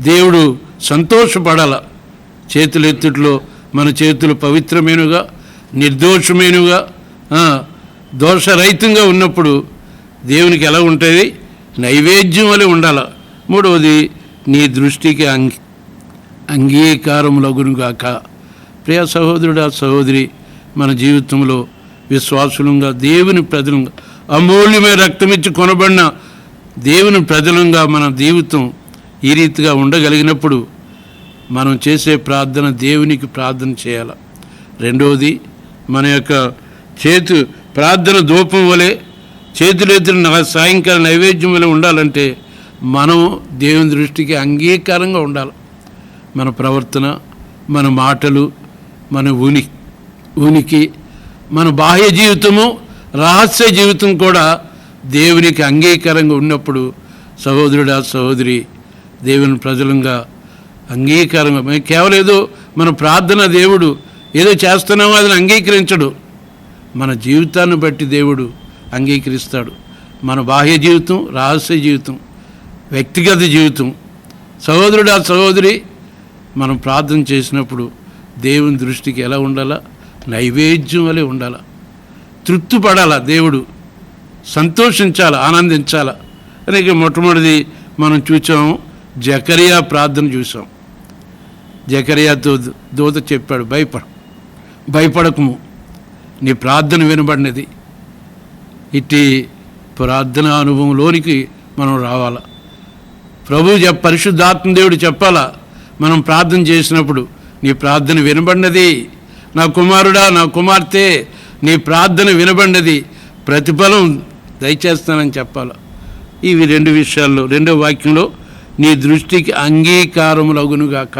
దేవుడు సంతోషపడాల. చేతులు ఎత్తుట్లో మన చేతులు పవిత్రమైనగా, నిర్దోషమైనగా, దోషరహితంగా ఉన్నప్పుడు దేవునికి ఎలా ఉంటుంది? నైవేద్యం వలె ఉండాల. 3వది నీ దృష్టికి అంగీకారములగునుగాక. ప్రియ సహోదరుడా, సహోదరి, మన జీవితంలో విశ్వాసులంగా, దేవుని ప్రజలంగా, అమూల్యమైన రక్తమిచ్చి కొనబడిన దేవుని ప్రజలంగా మన జీవితం ఈ రీతిగా ఉండగలిగినప్పుడు మనం చేసే ప్రార్థన దేవునికి ప్రార్థన చేయాలి. 2వది మన యొక్క ప్రార్థన ధూపం వలె, చేతులెత్తిన సాయంకాలం నైవేద్యం వలె ఉండాలంటే మనం దేవుని దృష్టికి అంగీకారంగా ఉండాలి. మన ప్రవర్తన, మన మాటలు, మన ఉనికి, మన బాహ్య జీవితము, రహస్య జీవితం కూడా దేవునికి అంగీకారంగా ఉన్నప్పుడు సహోదరుడా, సహోదరి, దేవుని ప్రజలంగా అంగీకారంగా, కేవలం ఏదో మన ప్రార్థన దేవుడు ఏదో చేస్తున్నామో అది అంగీకరించడు. మన జీవితాన్ని బట్టి దేవుడు అంగీకరిస్తాడు. మన బాహ్య జీవితం, రహస్య జీవితం, వ్యక్తిగత జీవితం. సహోదరుడా, సహోదరి, మనం ప్రార్థన చేసినప్పుడు దేవుని దృష్టికి ఎలా ఉండాలా? నైవేద్యం వలె ఉండాలా. తృప్తి పడాలా, దేవుడు సంతోషించాలా, ఆనందించాలా. అనేక మొట్టమొదటిది మనం చూసాము, జకరియా ప్రార్థన చూసాం. జకరియాతో దూత చెప్పాడు, భయపడకము, నీ ప్రార్థన వినబడినది. ఇట్టి ప్రార్థన అనుభవంలోనికి మనం రావాలా. పరిశుద్ధాత్మ దేవుడు చెప్పాలా, మనం ప్రార్థన చేసినప్పుడు నీ ప్రార్థన వినబడినది, నా కుమారుడా, నా కుమార్తె, నీ ప్రార్థన వినబడినది, ప్రతిఫలం దయచేస్తానని చెప్పాలి. ఇవి 2 విషయాల్లో 2వ వాక్యంలో నీ దృష్టికి అంగీకారములగునుగాక.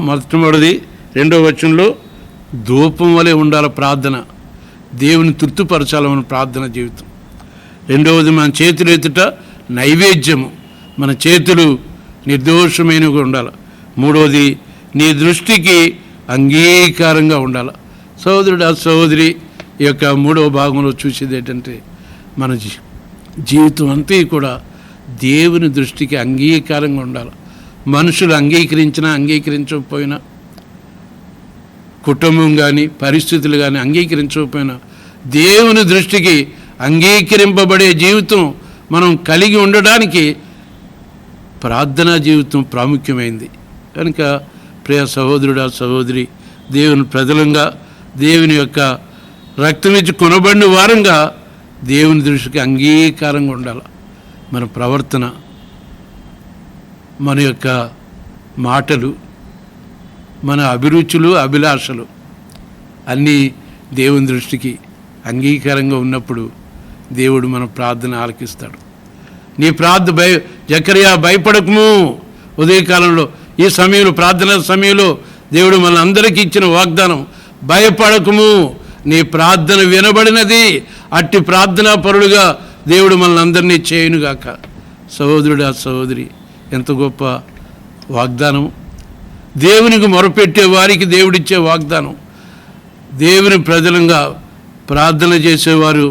మొట్టమొదటిది 2వ వచనంలో ధూపం వలె ఉండాలి ప్రార్థన, దేవుని తృప్తిపరచాలి మన ప్రార్థన జీవితం. 2వది మన చేతులు ఎత్తుట నైవేద్యము, మన చేతులు నిర్దోషమైనగా ఉండాలి. 3వది నీ దృష్టికి అంగీకారంగా ఉండాలి. సహోదరుడు, సహోదరి, ఈ యొక్క 3వ భాగంలో చూసేది ఏంటంటే మన జీవితం అంతా కూడా దేవుని దృష్టికి అంగీకారంగా ఉండాలి. మనుషులు అంగీకరించినా అంగీకరించకపోయినా, కుటుంబం కానీ పరిస్థితులు కానీ అంగీకరించకపోయినా, దేవుని దృష్టికి అంగీకరింపబడే జీవితం మనం కలిగి ఉండడానికి ప్రార్థనా జీవితం ప్రాముఖ్యమైంది. కనుక ప్రియ సహోదరుడా, సహోదరి, దేవుని ప్రజలంగా, దేవుని యొక్క రక్తమిచ్చి కొనబడిన వారంగా దేవుని దృష్టికి అంగీకారంగా ఉండాలి. మన ప్రవర్తన, మన యొక్క మాటలు, మన అభిరుచులు, అభిలాషలు అన్నీ దేవుని దృష్టికి అంగీకారంగా ఉన్నప్పుడు దేవుడు మన ప్రార్థన ఆలకిస్తాడు. నీ జకరియా భయపడకము. ఉదయకాలంలో ఈ సమయంలో, ప్రార్థన సమయంలో దేవుడు మన అందరికీ ఇచ్చిన వాగ్దానం, భయపడకము, నీ ప్రార్థన వినబడినది. అట్టి ప్రార్థనా పరుడుగా దేవుడు మనల్ని అందరినీ చేయునుగాక. సహోదరుడా, సహోదరి, ఎంత గొప్ప వాగ్దానం! దేవునికి మొరపెట్టే వారికి దేవుడిచ్చే వాగ్దానం. దేవుని ప్రజలంగా ప్రార్థన చేసేవారు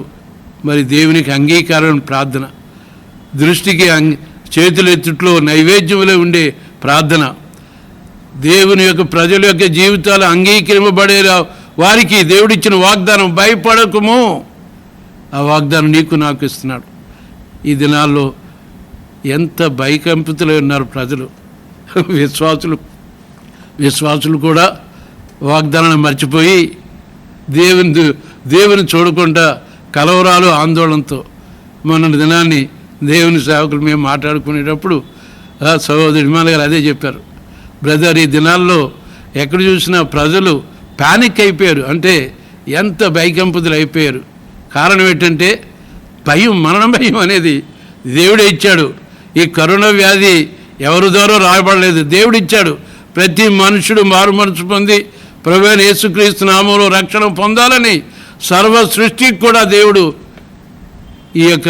మరి దేవునికి అంగీకారం ప్రార్థన, దృష్టికి చేతులెత్తుట్లో నైవేద్యంలో ఉండే ప్రార్థన, దేవుని యొక్క ప్రజల యొక్క జీవితాలు అంగీకరింపబడే వారికి దేవుడిచ్చిన వాగ్దానం, భయపడకము. ఆ వాగ్దానం నీకు నాకు ఇస్తున్నాడు. ఈ దినాల్లో ఎంత భయకంపితులై ఉన్నారు ప్రజలు. విశ్వాసులు కూడా వాగ్దానాన్ని మర్చిపోయి దేవుని చూడకుండా కలవరాలు, ఆందోళనతో మొన్న దినాన్ని దేవుని సేవకులు మేము మాట్లాడుకునేటప్పుడు సహోదరి విమాన గారు అదే చెప్పారు. బ్రదర్, ఈ దినాల్లో ఎక్కడ చూసినా ప్రజలు ప్యానిక్ అయిపోయారు. అంటే ఎంత భయకంపితులు అయిపోయారు. కారణం ఏంటంటే భయం, మరణ భయం అనేది దేవుడే ఇచ్చాడు. ఈ కరోనా వ్యాధి ఎవరి ద్వారా రాయబడలేదు, దేవుడిచ్చాడు. ప్రతి మనుషుడు మారు మనసు పొంది ప్రభువైన యేసుక్రీస్తు నామములో రక్షణ పొందాలని సర్వ సృష్టికి కూడా దేవుడు ఈ యొక్క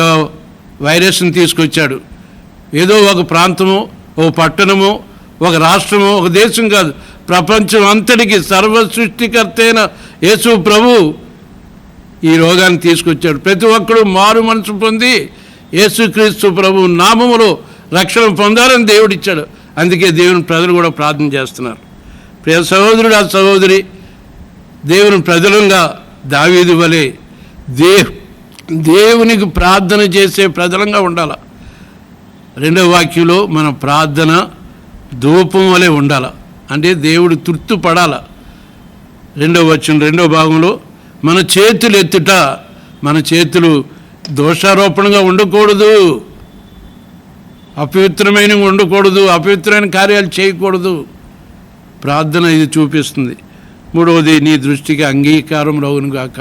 వైరస్ని తీసుకొచ్చాడు. ఏదో ఒక ప్రాంతము, ఒక పట్టణము, ఒక రాష్ట్రము, ఒక దేశం కాదు, ప్రపంచం అంతటికి సర్వ సృష్టికర్త అయిన యేసు ప్రభు ఈ రోగాన్ని తీసుకొచ్చాడు. ప్రతి ఒక్కడు మారు మనసు పొంది యేసుక్రీస్తు ప్రభు నామములో రక్షణ పొందాలని దేవుడిచ్చాడు. అందుకే దేవుని ప్రజలు కూడా ప్రార్థన చేస్తున్నారు. ప్రియ సహోదరుడు, ఆ సహోదరి, దేవుని ప్రజలంగా దావీదు వలె దేవునికి ప్రార్థన చేసే ప్రజలంగా ఉండాలి. రెండవ వాక్యంలో మన ప్రార్థన ధూపం వలె ఉండాలి, అంటే దేవుడు తృప్తి పడాల. రెండవ వచనం రెండవ భాగంలో మన చేతులు ఎత్తుట, మన చేతులు దోషారోపణగా ఉండకూడదు, అపవిత్రమైనవి ఉండకూడదు, అపవిత్రమైన కార్యాలు చేయకూడదు. ప్రార్థన ఇది చూపిస్తుంది. మూడవది, నీ దృష్టికి అంగీకారం రవును గాక.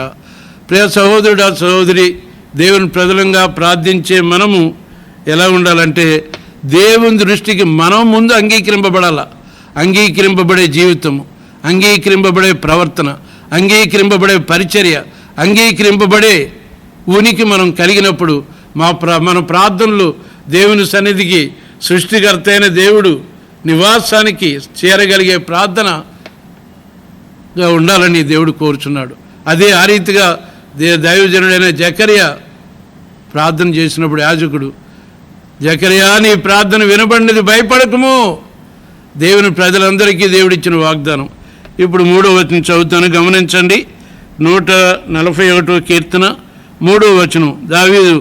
ప్రియ సహోదరుడు, ఆ సహోదరి, దేవుని ప్రజలంగా ప్రార్థించే మనము ఎలా ఉండాలంటే దేవుని దృష్టికి మనం ముందు అంగీకరింపబడాల. అంగీకరింపబడే జీవితము, అంగీకరింపబడే ప్రవర్తన, అంగీకరింపబడే పరిచర్య, అంగీకరింపబడే ఉనికి మనం కలిగినప్పుడు మన ప్రార్థనలు దేవుని సన్నిధికి, సృష్టికర్త అయిన దేవుడు నివాసానికి చేరగలిగే ప్రార్థనగా ఉండాలని దేవుడు కోరుచున్నాడు. అదే ఆ రీతిగా దైవజనుడైన జకర్యా ప్రార్థన చేసినప్పుడు యాజకుడు, జకర్యా నీ ప్రార్థన వినబడినది, భయపడకము. దేవుని ప్రజలందరికీ దేవుడిచ్చిన వాగ్దానం. ఇప్పుడు 3వ వచనం చదువుతాను, గమనించండి. 141వ కీర్తన 3వ వచనం, దావీదు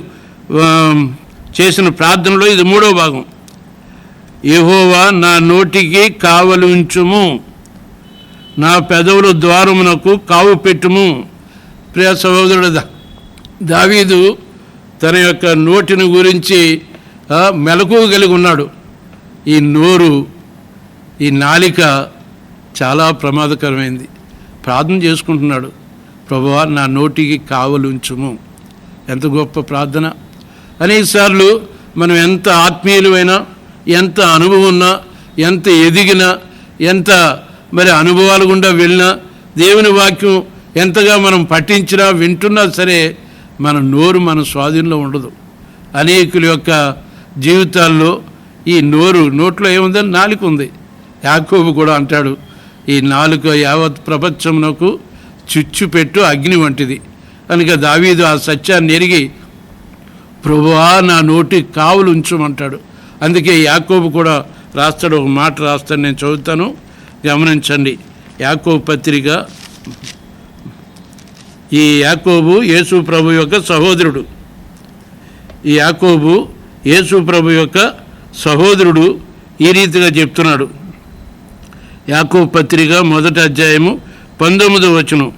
చేసిన ప్రార్థనలో ఇది 3వ భాగం. యెహోవా నా నోటికి కావలి ఉంచుము, నా పెదవుల ద్వారమునకు కావు పెట్టుము. ప్రియ సహోదరుడు, దావీదు తన యొక్క నోటిని గురించి మెలకువ కలిగి ఉన్నాడు. ఈ నోరు, ఈ నాలిక చాలా ప్రమాదకరమైంది. ప్రార్థన చేసుకుంటున్నాడు, ప్రభువా నా నోటికి కావలి ఉంచుము. ఎంత గొప్ప ప్రార్థన! అనేకసార్లు మనం ఎంత ఆత్మీయులమైనా, ఎంత అనుభవం ఉన్నా, ఎంత ఎదిగినా, ఎంత మరి అనుభవాల గుండా వెళ్ళినా, దేవుని వాక్యం ఎంతగా మనం పఠించినా వింటున్నా సరే మన నోరు మన స్వాధీనంలో ఉండదు. అనేకుల యొక్క జీవితాల్లో ఈ నోట్లో ఏముందని నాలుక ఉంది. యాకోబు కూడా అంటాడు, ఈ నాలుక యావత్ ప్రపంచమునకు చిచ్చుపెట్టు అగ్ని వంటిది. కనుక దావీదు ఆ సత్యాన్ని ఎరిగి ప్రభువా నా నోటికి కావులు ఉంచమంటాడు. అందుకే యాకోబు కూడా రాస్తాడు, ఒక మాట రాస్తాడు, నేను చదువుతాను, గమనించండి. యాకోబు పత్రిక, ఈ యాకోబు యేసు ప్రభు యొక్క సహోదరుడు. ఈ యాకోబు యేసు ప్రభు యొక్క సహోదరుడు ఈ రీతిగా చెప్తున్నాడు. యాకోబు పత్రిక 1వ అధ్యాయము 19వ వచనం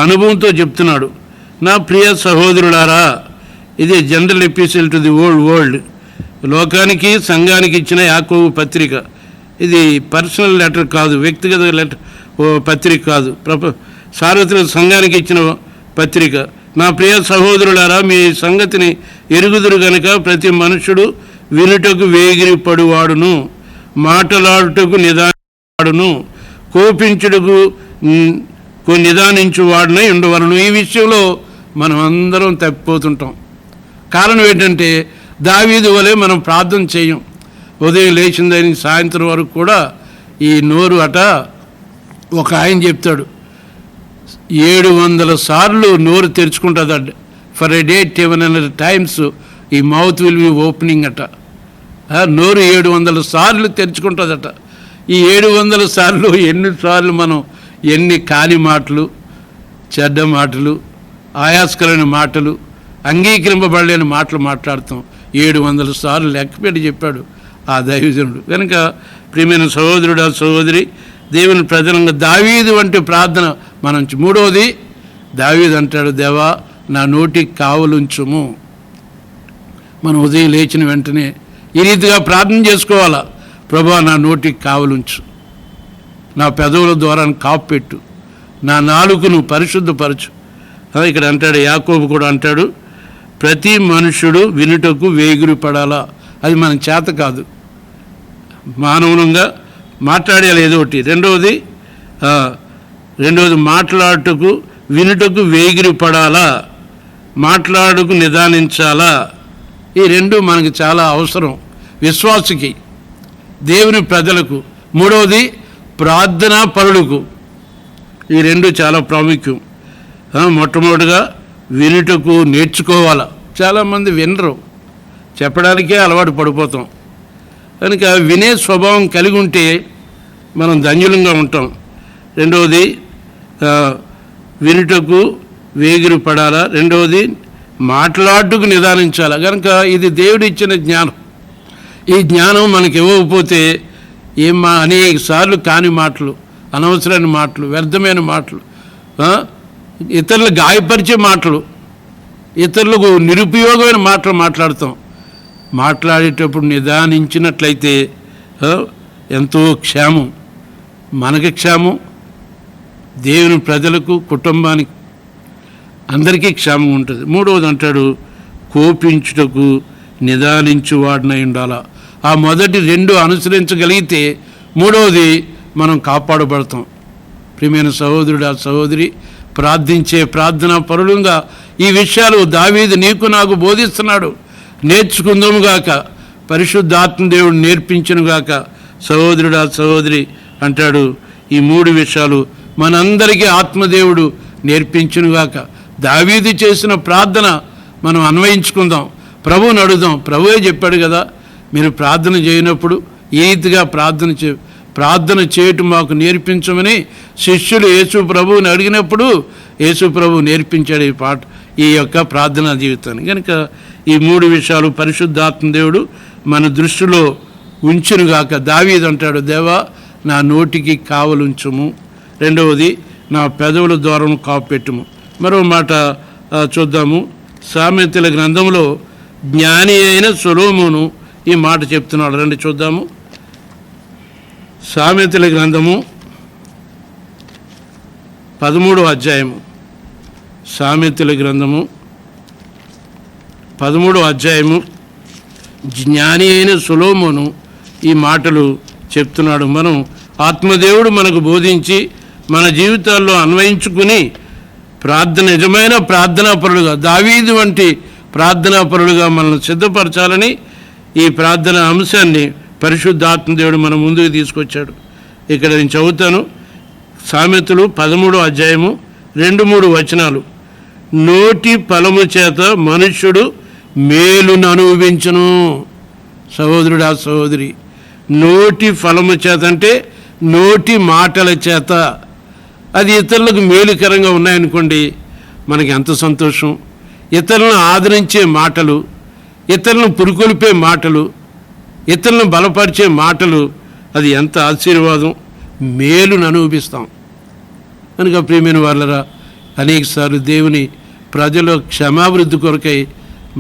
అనుభవంతో చెప్తున్నాడు. నా ప్రియ సహోదరులారా, ఇది జనరల్ ఎపిసల్ టు ది వరల్డ్, లోకానికి సంఘానికి ఇచ్చిన యాకోబు పత్రిక. ఇది పర్సనల్ లెటర్ కాదు, వ్యక్తిగత లెటర్ పత్రిక కాదు, సార్వత్రిక సంఘానికి ఇచ్చిన పత్రిక. నా ప్రియ సహోదరులారా, మీ సంగతిని ఎరుగుదురు గనుక ప్రతి మనుషుడు వినుటకు వేగిరి పడువాడును, మాటలాడుటకు నిదానించువాడును, కోపించుటకు నిదానించువాడునై ఉండవలను. ఈ విషయంలో మనం అందరం తప్పిపోతుంటాం. కారణం ఏంటంటే దావీదు వలె మనం ప్రార్థన చేయం. ఉదయం లేచిందని సాయంత్రం వరకు కూడా ఈ నోరు అట, ఒక ఆయన చెప్తాడు 700 సార్లు నోరు తెరుచుకుంటుందట. ఫర్ ఎ డే 700 టైమ్స్ ఈ మౌత్ విల్ బి ఓపెనింగ్ అట. నోరు 700 సార్లు తెరుచుకుంటుందట. ఈ 700 సార్లు ఎన్నిసార్లు మనం ఎన్ని కాని మాటలు, చెడ్డ మాటలు, ఆయాస్కరమైన మాటలు, అంగీకరింపబడలేని మాటలు మాట్లాడుతాం. 700 సార్లు లెక్కపెట్టి చెప్పాడు ఆ దైవజనుడు. కనుక ప్రియమైన సహోదరుడు, సహోదరి, దేవుని ప్రజలంగా దావీదు వంటి ప్రార్థన మనం. 3వది, దావీదు అంటాడు, దేవా నా నోటికి కావలుంచుము. మనం ఉదయం లేచిన వెంటనే ఈ రీతిగా ప్రార్థన చేసుకోవాలా. ప్రభువా నా నోటికి కావలుంచు, నా పెదవుల ద్వారా కాపు పెట్టు, నా నాలుకను పరిశుద్ధపరచు. ఇక్కడ అంటాడు, యాకోబు కూడా అంటాడు, ప్రతి మనుషుడు వినుటకు వేగిరి పడాలా. అది మన చేత కాదు. మానవులంగా మాట్లాడేయాలి ఏదో ఒకటి. రెండవది మాట్లాడుటకు వినుటకు వేగిరి పడాలా, మాట్లాడుకు నిదానించాలా. ఈ రెండు మనకి చాలా అవసరం విశ్వాసికి, దేవుని ప్రజలకు. మూడవది ప్రార్థనా పరులకు. ఈ రెండు చాలా ప్రాముఖ్యం. మొట్టమొదటిగా వినుటకు నేర్చుకోవాలా. చాలామంది వినరు, చెప్పడానికే అలవాటు పడిపోతాం. కనుక వినే స్వభావం కలిగి ఉంటే మనం ధన్యులంగా ఉంటాం. రెండవది వినుటకు వేగిరి పడాలా. రెండవది మాట్లాడుటకు నిదానించాలా. కనుక ఇది దేవుడు ఇచ్చిన జ్ఞానం. ఈ జ్ఞానం మనకి ఇవ్వకపోతే అనేక సార్లు కాని మాటలు, అనవసరమైన మాటలు, వ్యర్థమైన మాటలు, ఇతరులు గాయపరిచే మాటలు, ఇతరులకు నిరుపయోగమైన మాటలు మాట్లాడతాం. మాట్లాడేటప్పుడు నిదానించినట్లయితే ఎంతో క్షేమం, మనకి క్షేమం, దేవుని ప్రజలకు, కుటుంబానికి, అందరికీ క్షేమం ఉంటుంది. మూడవది అంటాడు కోపించుటకు నిదానించువాడినై ఉండాలా. ఆ మొదటి రెండు అనుసరించగలిగితే మూడవది మనం కాపాడబడతాం. ప్రియమైన సహోదరుడు, ఆ సహోదరి, ప్రార్థించే ప్రార్థనా పరులంగా ఈ విషయాలు దావీదు నీకు నాకు బోధిస్తున్నాడు. నేర్చుకుందాముగాక, పరిశుద్ధాత్మ దేవుడు నేర్పించునుగాక. సహోదరుడు, ఆ సహోదరి అంటాడు ఈ మూడు విషయాలు మనందరికీ ఆత్మదేవుడు నేర్పించునుగాక. దావీదు చేసిన ప్రార్థన మనం అన్వయించుకుందాం, ప్రభువుని అడుగుదాం. ప్రభువే చెప్పాడు కదా, మీరు ప్రార్థన చేయనప్పుడు ఏ రీతిగా ప్రార్థన చేయటం మాకు నేర్పించమని శిష్యులు యేసు ప్రభువుని అడిగినప్పుడు యేసు ప్రభు నేర్పించాడు ఈ యొక్క ప్రార్థనా జీవితాన్ని. కనుక ఈ మూడు విషయాలు పరిశుద్ధాత్మ దేవుడు మన దృష్టిలో ఉంచునుగాక. దావీదు అంటాడు, దేవా నా నోటికి కావలుంచుము. రెండవది నా పెదవుల ద్వారం కాపెట్టుము. మరో మాట చూద్దాము. సామెతల గ్రంథంలో జ్ఞాని అయిన సొలొమోను ఈ మాట చెప్తున్నాడు. రండి చూద్దాము. సామెతల గ్రంథము 13వ అధ్యాయము. సామెతల గ్రంథము 13వ అధ్యాయము. జ్ఞాని అయిన సొలొమోను ఈ మాటలు చెప్తున్నాడు. మనం ఆత్మదేవుడు మనకు బోధించి మన జీవితాల్లో అన్వయించుకుని నిజమైన ప్రార్థనాపరులుగా, దావీదు వంటి ప్రార్థనాపరులుగా మనల్ని సిద్ధపరచాలని ఈ ప్రార్థన అంశాన్ని పరిశుద్ధాత్మదేవుడు మన ముందుకు తీసుకొచ్చాడు. ఇక్కడ నేను చదువుతాను. సామెతలు 13వ అధ్యాయము 2-3 వచనాలు. నోటి ఫలము చేత మనుష్యుడు మేలును అనుభవించును. సహోదరుడా, సహోదరి, నోటి ఫలము చేత అంటే నోటి మాటల చేత అది ఇతరులకు మేలుకరంగా ఉన్నాయనుకోండి, మనకి ఎంత సంతోషం. ఇతరులను ఆదరించే మాటలు, ఇతరులను పురుకొల్పే మాటలు, ఇతరులను బలపరిచే మాటలు, అది ఎంత ఆశీర్వాదం, మేలును అనుభవిస్తాం. కనుక ప్రియమైన వాళ్ళరా, అనేకసార్లు దేవుని ప్రజల క్షమాభివృద్ధి కొరకై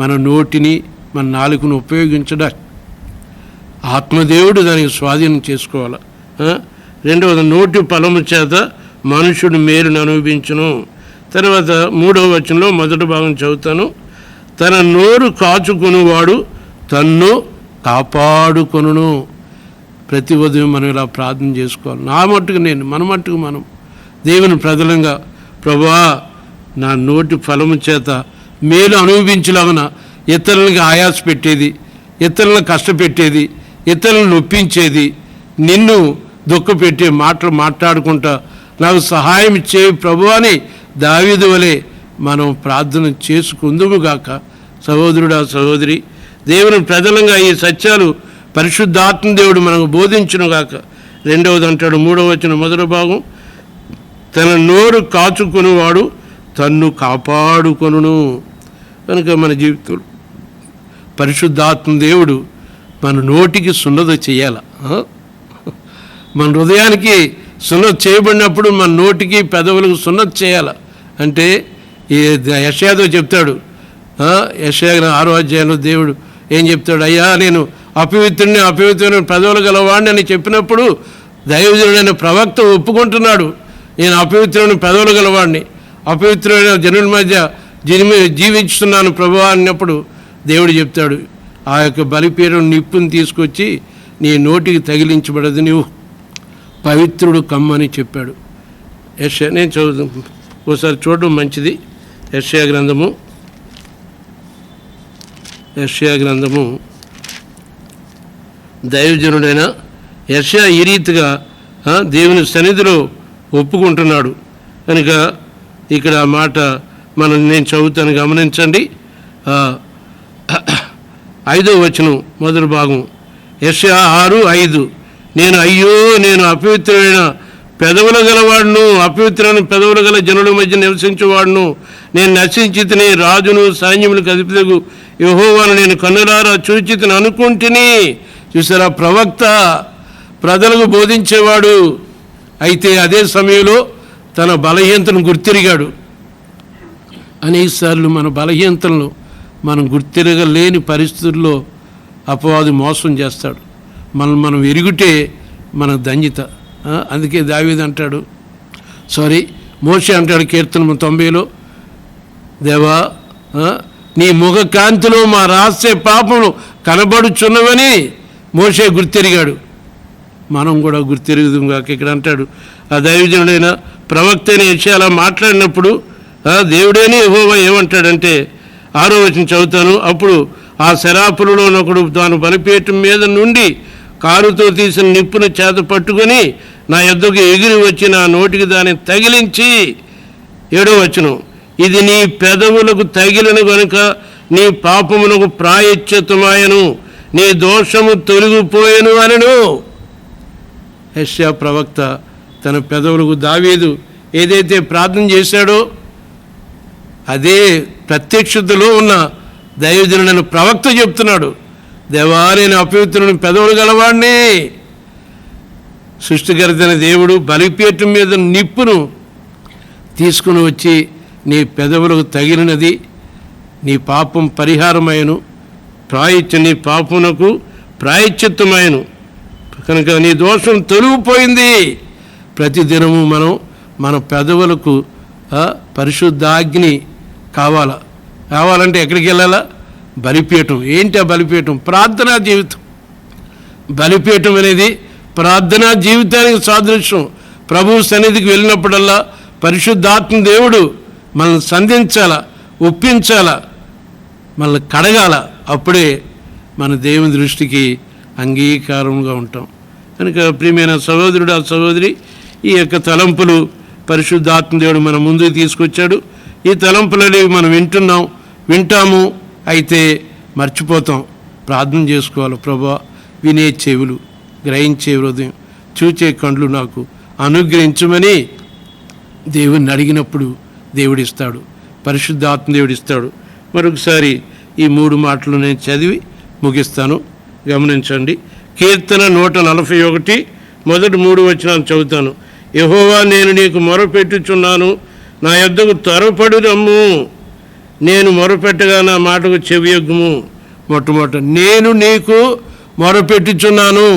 మన నోటిని, మన నాలుకను ఉపయోగించడం ఆత్మదేవుడు దానికి స్వాధీనం చేసుకోవాలి. రెండవది నోటి ఫలము చేత మనుషుడు మేలును అనుభవించును. తర్వాత 3వ వచనంలో మొదటి భాగం చదువుతాను. తన నోరు కాచుకొనువాడు తన్ను కాపాడుకొనును. ప్రతి ఉదయం మనం ఇలా ప్రార్థన చేసుకోవాలి. నా మట్టుకు నేను, మన మట్టుకు మనం దేవుని ప్రజలంగా, ప్రభువా నా నోటి ఫలము చేత మేలు అనుభవించలాగన ఇతరులకి ఆయాస పెట్టేది, ఇతరులను కష్టపెట్టేది, ఇతరులను నొప్పించేది, నిన్ను దుఃఖపెట్టే మాటలు మాట్లాడుకుంటా నాకు సహాయం చేయి ప్రభు అని దావీదు వలె మనం ప్రార్థన చేసుకుందుముగాక. సహోదరుడా, సహోదరి, దేవుని ప్రజలంగా ఈ సత్యాలు పరిశుద్ధాత్మ దేవుడు మనకు బోధించునుగాక. రెండవది అంటాడు 3వ వచనం మొదటి భాగం, తన నోరు కాచుకొనువాడు తన్ను కాపాడుకొనును. కనుక మన జీవితంలో పరిశుద్ధాత్మ దేవుడు మన నోటికి సున్నత చేయాల. మన హృదయానికి సున్నత చేయబడినప్పుడు మన నోటికి పెదవులకు సున్నత చేయాల. అంటే ఈ యెషయాతో చెప్తాడు, యెషయా 6వ అధ్యాయంలో దేవుడు ఏం చెప్తాడు, అయ్యా నేను అపవిత్రమైన పెదవులు గలవాడిని అని చెప్పినప్పుడు దైవజనుడైన ప్రవక్త ఒప్పుకుంటున్నాడు, నేను అపవిత్రమైన పెదవులు గలవాడిని, అపవిత్రమైన జనుల మధ్య జీవించుతున్నాను ప్రభువా అన్నప్పుడు దేవుడు చెప్తాడు, ఆ యొక్క బలిపీఠం నిప్పుని తీసుకొచ్చి నీ నోటికి తగిలించబడదు, నీవు పవిత్రుడు కమ్మని చెప్పాడు. యెషయా, నేను చదువు ఒకసారి చూడడం మంచిది. యెషయా గ్రంథము దైవజనుడైన యెషయా ఈ రీతిగా దేవుని సన్నిధిలో ఒప్పుకుంటున్నాడు కనుక ఇక్కడ ఆ మాట నేను చదువుతాను, గమనించండి. 5వ వచనం మొదటి భాగం, యెషయా 6:5. నేను అపవిత్రమైన పెదవుల గలవాడును, అపవిత్రమైన పెదవుల గల జనుల మధ్య నివసించేవాడును, నేను నశించితిని, రాజును సైన్యములకు అధిపతికు యెహోవాను నేను కన్నులారా చూచితిని అనుకుంటుని. చూసారా, ప్రవక్త ప్రజలకు బోధించేవాడు, అయితే అదే సమయంలో తన బలహీనతను గుర్తిరిగాడు. అనేకసార్లు మన బలహీనతలను మనం గుర్తిరగలేని పరిస్థితుల్లో అపవాది మోసం చేస్తాడు. మనం ఎరుగుటే మన ధన్యత. అందుకే దావీదు అంటాడు, మోషే అంటాడు కీర్తన 90లో, దేవా నీ ముఖ కాంతిలో మా రహస్య పాపములు కనబడుచున్నవని మోషే గుర్తెరిగాడు. మనం కూడా గుర్తెరుగుదాం కాక. ఇక్కడ అంటాడు, ఆ దైవజనుడైన ప్రవక్త అయిన యెషయా అలా మాట్లాడినప్పుడు దేవుడేని యెహోవా ఏమంటాడంటే 6వ వచనం చదువుతాను. అప్పుడు ఆ శరాపులలో ఒకడు తాను బలిపీఠం మీద నుండి కారుతో తీసిన నిప్పును చేత పట్టుకొని నా యొద్దకు ఎగిరి వచ్చి నా నోటికి దాన్ని తగిలించి, 7వ వచనం, ఇది నీ పెదవులకు తగిలిన గనుక నీ పాపమునకు ప్రాయశ్చిత్తమాయను, నీ దోషము తొలగిపోయెను అనను. యెషయా ప్రవక్త తన పెదవులకు దావీదు ఏదైతే ప్రార్థన చేశాడో అదే ప్రత్యక్షతలో ఉన్న దైవజనుడైన ప్రవక్త చెప్తున్నాడు, దేవా నేను అపవిత్రుని పెదవులు గలవాడిని. సృష్టికర్తైన దేవుడు బలిపీఠం మీద నిప్పును తీసుకుని వచ్చి నీ పెదవులకు తగిలినది నీ పాపం పరిహారమైను, నీ పాపమునకు ప్రాయశ్చిత్తమైను కనుక నీ దోషం తొలగిపోయింది. ప్రతిదినము మనం మన పెదవులకు పరిశుద్ధాగ్ని కావాలంటే ఎక్కడికి వెళ్ళాలా? బలిపీఠం. ఏంటి ఆ బలిపీఠం? ప్రార్థనా జీవితం. బలిపీఠం అనేది ప్రార్థనా జీవితానికి సాదృశ్యం. ప్రభు సన్నిధికి వెళ్ళినప్పుడల్లా పరిశుద్ధాత్మ దేవుడు మనల్ని సంధించాల, ఒప్పించాల, మనల్ని కడగాల. అప్పుడే మన దేవుని దృష్టికి అంగీకారంగా ఉంటాం. కనుక ప్రియమైన సహోదరుడు, ఆ సహోదరి, ఈ యొక్క తలంపులు పరిశుద్ధాత్మ దేవుడు మన ముందుకు తీసుకొచ్చాడు. ఈ తలంపులని మనం వింటాము, అయితే మర్చిపోతాం. ప్రార్థన చేసుకోవాలి. ప్రభువా, వినే చెవులు, గ్రహించే హృదయం, చూచే కండ్లు నాకు అనుగ్రహించమని దేవుణ్ణి అడిగినప్పుడు దేవుడిస్తాడు, పరిశుద్ధాత్మ దేవుడిస్తాడు. మరొకసారి ఈ 3 మాటలు నేను చదివి ముగిస్తాను, గమనించండి. కీర్తన 141 మొదటి 3 వచనాలు చదువుతాను. యెహోవా, నేను నీకు మొరపెట్టుచున్నాను, నా యొద్దకు త్వరపడి రమ్ము, నేను మొరపెట్టగా నా మాటకు చెవియొగ్గుము. మొట్టమొదట నేను నీకు మొరపెట్టుచున్నాను.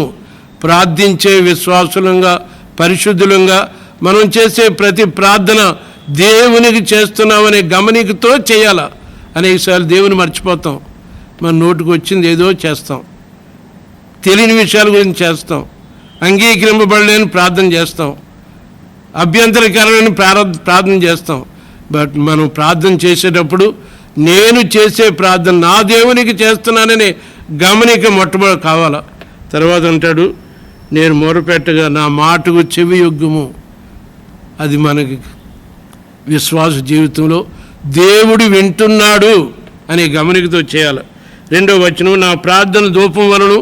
ప్రార్థించే విశ్వాసులంగా, పరిశుద్ధులంగా మనం చేసే ప్రతి ప్రార్థన దేవునికి చేస్తున్నామనే గమనికతో చేయాల. అనేకసార్లు దేవుని మర్చిపోతాం. మన నోటికి వచ్చింది ఏదో చేస్తాం, తెలియని విషయాల గురించి చేస్తాం, అంగీకరింపబడలేని ప్రార్థన చేస్తాం, అభ్యంతరకరమైన ప్రార్థన చేస్తాం. బట్ మనం ప్రార్థన చేసేటప్పుడు నేను చేసే ప్రార్థన నా దేవునికి చేస్తున్నాననే గమనిక మొట్టమొదటి కావాలా. తర్వాత అంటాడు, నేను మొరపెట్టగా నా మాటకు చెవియొగ్గుము. అది మనకి విశ్వాస జీవితంలో దేవుడు వింటున్నాడు అనే గమనికతో చేయాలి. 2వ వచనం, నా ప్రార్థన ధూపం వలను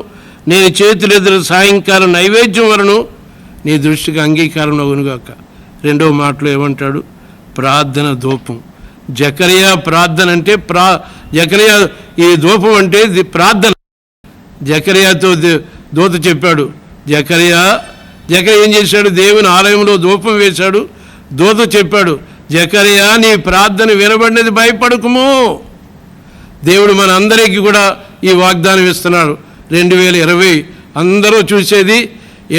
నేను చేతులెదురు సాయంకాలం నైవేద్యం వలను నీ దృష్టికి అంగీకారం అవునుగాక. 2వ మాటలో ఏమంటాడు? ప్రార్థన ధూపం. జకరియా ప్రార్థన అంటే జకరియా ఈ ధూపం అంటే ప్రార్థన. జకరియాతో దూత చెప్పాడు, జకరియా ఏం చేశాడు? దేవుని ఆలయంలో ధూపం వేశాడు. దూత చెప్పాడు, జకరియా నీ ప్రార్థన వినబడినది, భయపడకుము. దేవుడు మన అందరికీ కూడా ఈ వాగ్దానం ఇస్తున్నాడు. 2020 అందరూ చూసేది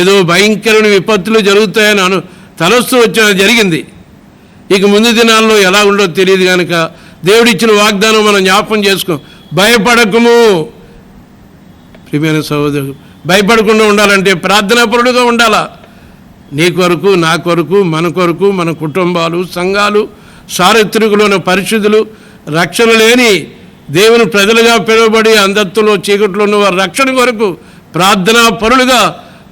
ఏదో భయంకరమైన విపత్తులు జరుగుతాయని తలస్తూ జరిగింది. ఇక ముందు దినాల్లో ఎలా ఉండో తెలియదు కనుక దేవుడిచ్చిన వాగ్దానం మనం జ్ఞాపకం చేసుకో. భయపడకము, ప్రియమైన సహోదరు, భయపడకుండా ఉండాలంటే ప్రార్థనాపరుడుగా ఉండాలా. నీ కొరకు, నా కొరకు, మన కొరకు, మన కుటుంబాలు, సంఘాలు, సార్వత్రికులైన పరిశుద్ధులు, రక్షణ లేని దేవుని ప్రజలుగా పిలువబడి అందత్తులో చీకట్లో ఉన్న వారి రక్షణ కొరకు ప్రార్థనాపరులుగా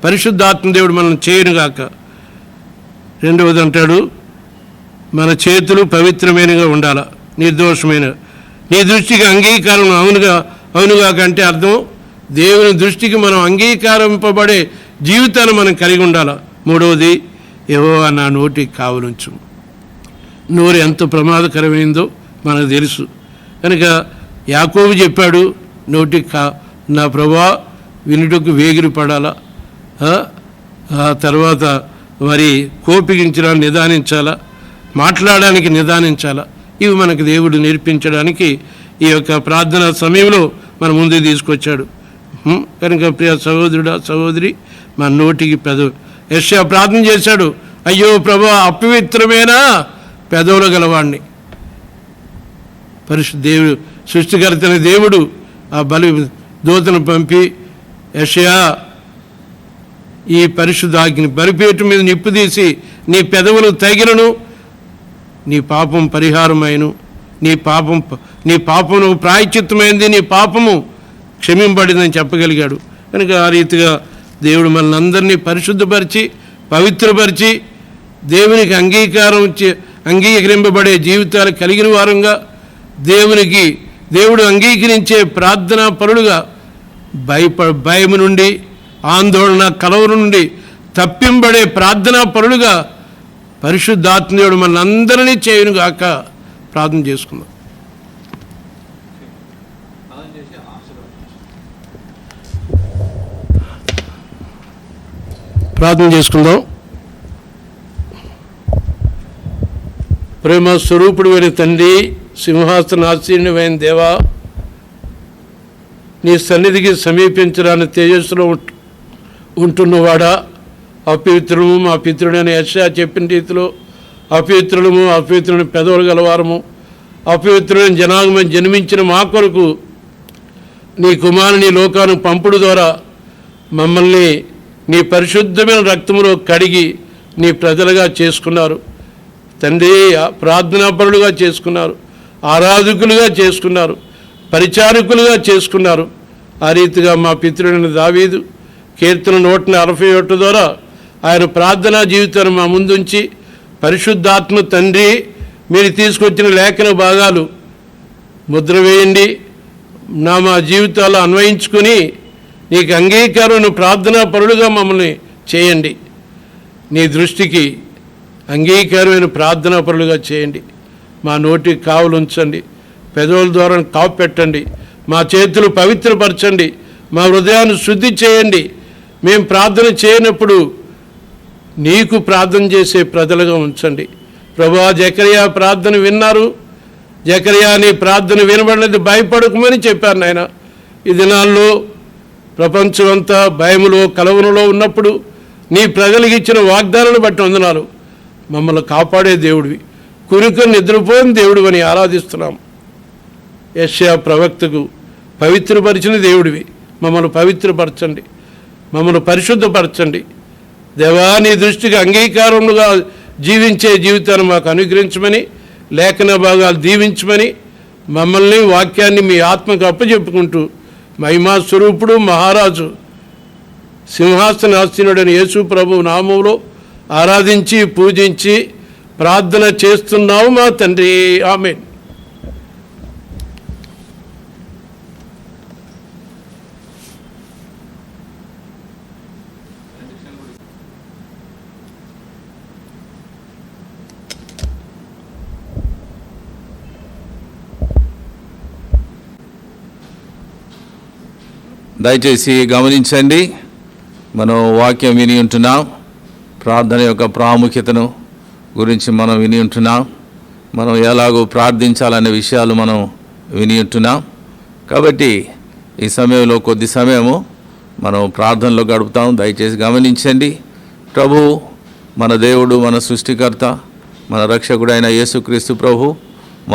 పరిశుద్ధాత్మ దేవుడు మనం చేయనుగాక. రెండవది అంటాడు, మన చేతులు పవిత్రమైనగా ఉండాలా, నిర్దోషమైన, నీ దృష్టికి అంగీకారం అవునుగా కంటే అర్థం దేవుని దృష్టికి మనం అంగీకరింపబడే జీవితాన్ని మనం కలిగి ఉండాలా. మూడవది, యెహోవా నా నోటికి కావలుంచు. నోరు ఎంత ప్రమాదకరమైందో మనకు తెలుసు కనుక యాకోబు చెప్పాడు, నోటికి నా ప్రభువా వినుటకు వేగిరి పడాలా, ఆ తర్వాత మరి కోపిగించడానికి నిదానించాలా, మాట్లాడడానికి నిదానించాలా. ఇవి మనకు దేవుడు నేర్పించడానికి ఈ యొక్క ప్రార్థనా సమయంలో మన ముందు తీసుకొచ్చాడు. కనుక ప్రియ సహోదరుడా, సహోదరి, మన నోటికి యెషయా ప్రార్థన చేశాడు, అయ్యో ప్రభువా అపవిత్రమైన పెదవులు గలవాడిని. దేవుడు సృష్టికర్తని దేవుడు ఆ దూతను పంపి, యెషయా ఈ పరిశుద్ధాగ్ని బలిపీఠం మీద నిప్పు తీసి నీ పెదవులు తగినను నీ పాపం పరిహారమైను, నీ పాపము ప్రాయశ్చిత్తమైంది, నీ పాపము క్షమింపబడిందని చెప్పగలిగాడు. కనుక ఆ రీతిగా దేవుడు మనల్ని అందరినీ పరిశుద్ధపరిచి పవిత్రపరిచి దేవునికి అంగీకరింపబడే జీవితాలు కలిగిన వారంగా, దేవుడు అంగీకరించే ప్రార్థనా పరులుగా, భయం నుండి, ఆందోళన, కలవరం నుండి తప్పింపబడే ప్రార్థనా పరులుగా పరిశుద్ధాత్మదేవుడు మనందరినీ చేయునుగాక. ప్రార్థన చేసుకుందాం. ప్రార్థన చేసుకుందాం. ప్రేమ స్వరూపుడు అయిన తండ్రి, సింహాసనాసీనుడైన దేవా, నీ సన్నిధికి సమీపించడానికి తేజస్సులో ఉంటున్నవాడా, అపవిత్రులము మా పితృడైన యెషయా చెప్పిన రీతిలో అపవిత్రులైన పెదవులు గలవారము, అపవిత్రులైన జనాంగం జన్మించిన మా కొరకు నీ కుమారుని లోకానికి పంపుడు ద్వారా మమ్మల్ని నీ పరిశుద్ధమైన రక్తములో కడిగి నీ ప్రజలుగా చేసుకున్నారు తండ్రి. ప్రార్థనాపరులుగా చేసుకున్నారు, ఆరాధకులుగా చేసుకున్నారు, పరిచారకులుగా చేసుకున్నారు. ఆ రీతిగా మా పితృడైన దావీదు కీర్తన 141 ద్వారా ఆయన ప్రార్థనా జీవితాన్ని మా ముందుంచి, పరిశుద్ధాత్మ తండ్రి మీరు తీసుకొచ్చిన లేఖన భాగాలు ముద్ర వేయండి, మా జీవితాల్లో అన్వయించుకొని నీకు అంగీకారమైన ప్రార్థనా పరులుగా మమ్మల్ని చేయండి. నీ దృష్టికి అంగీకారమైన ప్రార్థనా పరులుగా చేయండి. మా నోటికి కావలు ఉంచండి, పెదవుల ద్వారా కాపు పెట్టండి, మా చేతులు పవిత్రపరచండి, మా హృదయాన్ని శుద్ధి చేయండి. మేము ప్రార్థన చేయనప్పుడు నీకు ప్రార్థన చేసే ప్రజలుగా ఉంచండి. ప్రభువా, జకరియా ప్రార్థన విన్నారు, జకరియా నీ ప్రార్థన వినబడినది భయపడకమని చెప్పారు నాయన. ఈ దినాల్లో ప్రపంచమంతా భయములో కలవరంలో ఉన్నప్పుడు నీ ప్రజలకు ఇచ్చిన వాగ్దానాన్ని బట్టి వందనాలు. మమ్మల్ని కాపాడే దేవుడివి, కునుకు నిద్రపోని దేవుడు అని ఆరాధిస్తున్నాం. యెషయా ప్రవక్తకు పవిత్రపరిచిన దేవుడివి, మమ్మల్ని పవిత్రపరచండి, మమ్మల్ని పరిశుద్ధపరచండి. దేవా, నీ దృష్టికి అంగీకారముగా జీవించే జీవితాన్ని మాకు అనుగ్రహించమని, లేఖన భాగాలు దీవించమని, మమ్మల్ని వాక్యాన్ని మీ ఆత్మకు అప్పచెప్పుకుంటూ మహిమా స్వరూపుడు మహారాజు సింహాసనాసీనుడైన యేసు ప్రభు నామములో ఆరాధించి పూజించి ప్రార్థన చేస్తున్నావు మా తండ్రి. ఆమేన్. దయచేసి గమనించండి, మనం వాక్యం విని ఉంటున్నాం. ప్రార్థన యొక్క ప్రాముఖ్యతను గురించి మనం విని ఉంటున్నాం. మనం ఎలాగో ప్రార్థించాలనే విషయాలు మనం విని ఉంటున్నాం. కాబట్టి ఈ సమయంలో కొద్ది సమయము మనం ప్రార్థనలో గడుపుతాం. దయచేసి గమనించండి. ప్రభు మన దేవుడు, మన సృష్టికర్త, మన రక్షకుడైన యేసుక్రీస్తు ప్రభు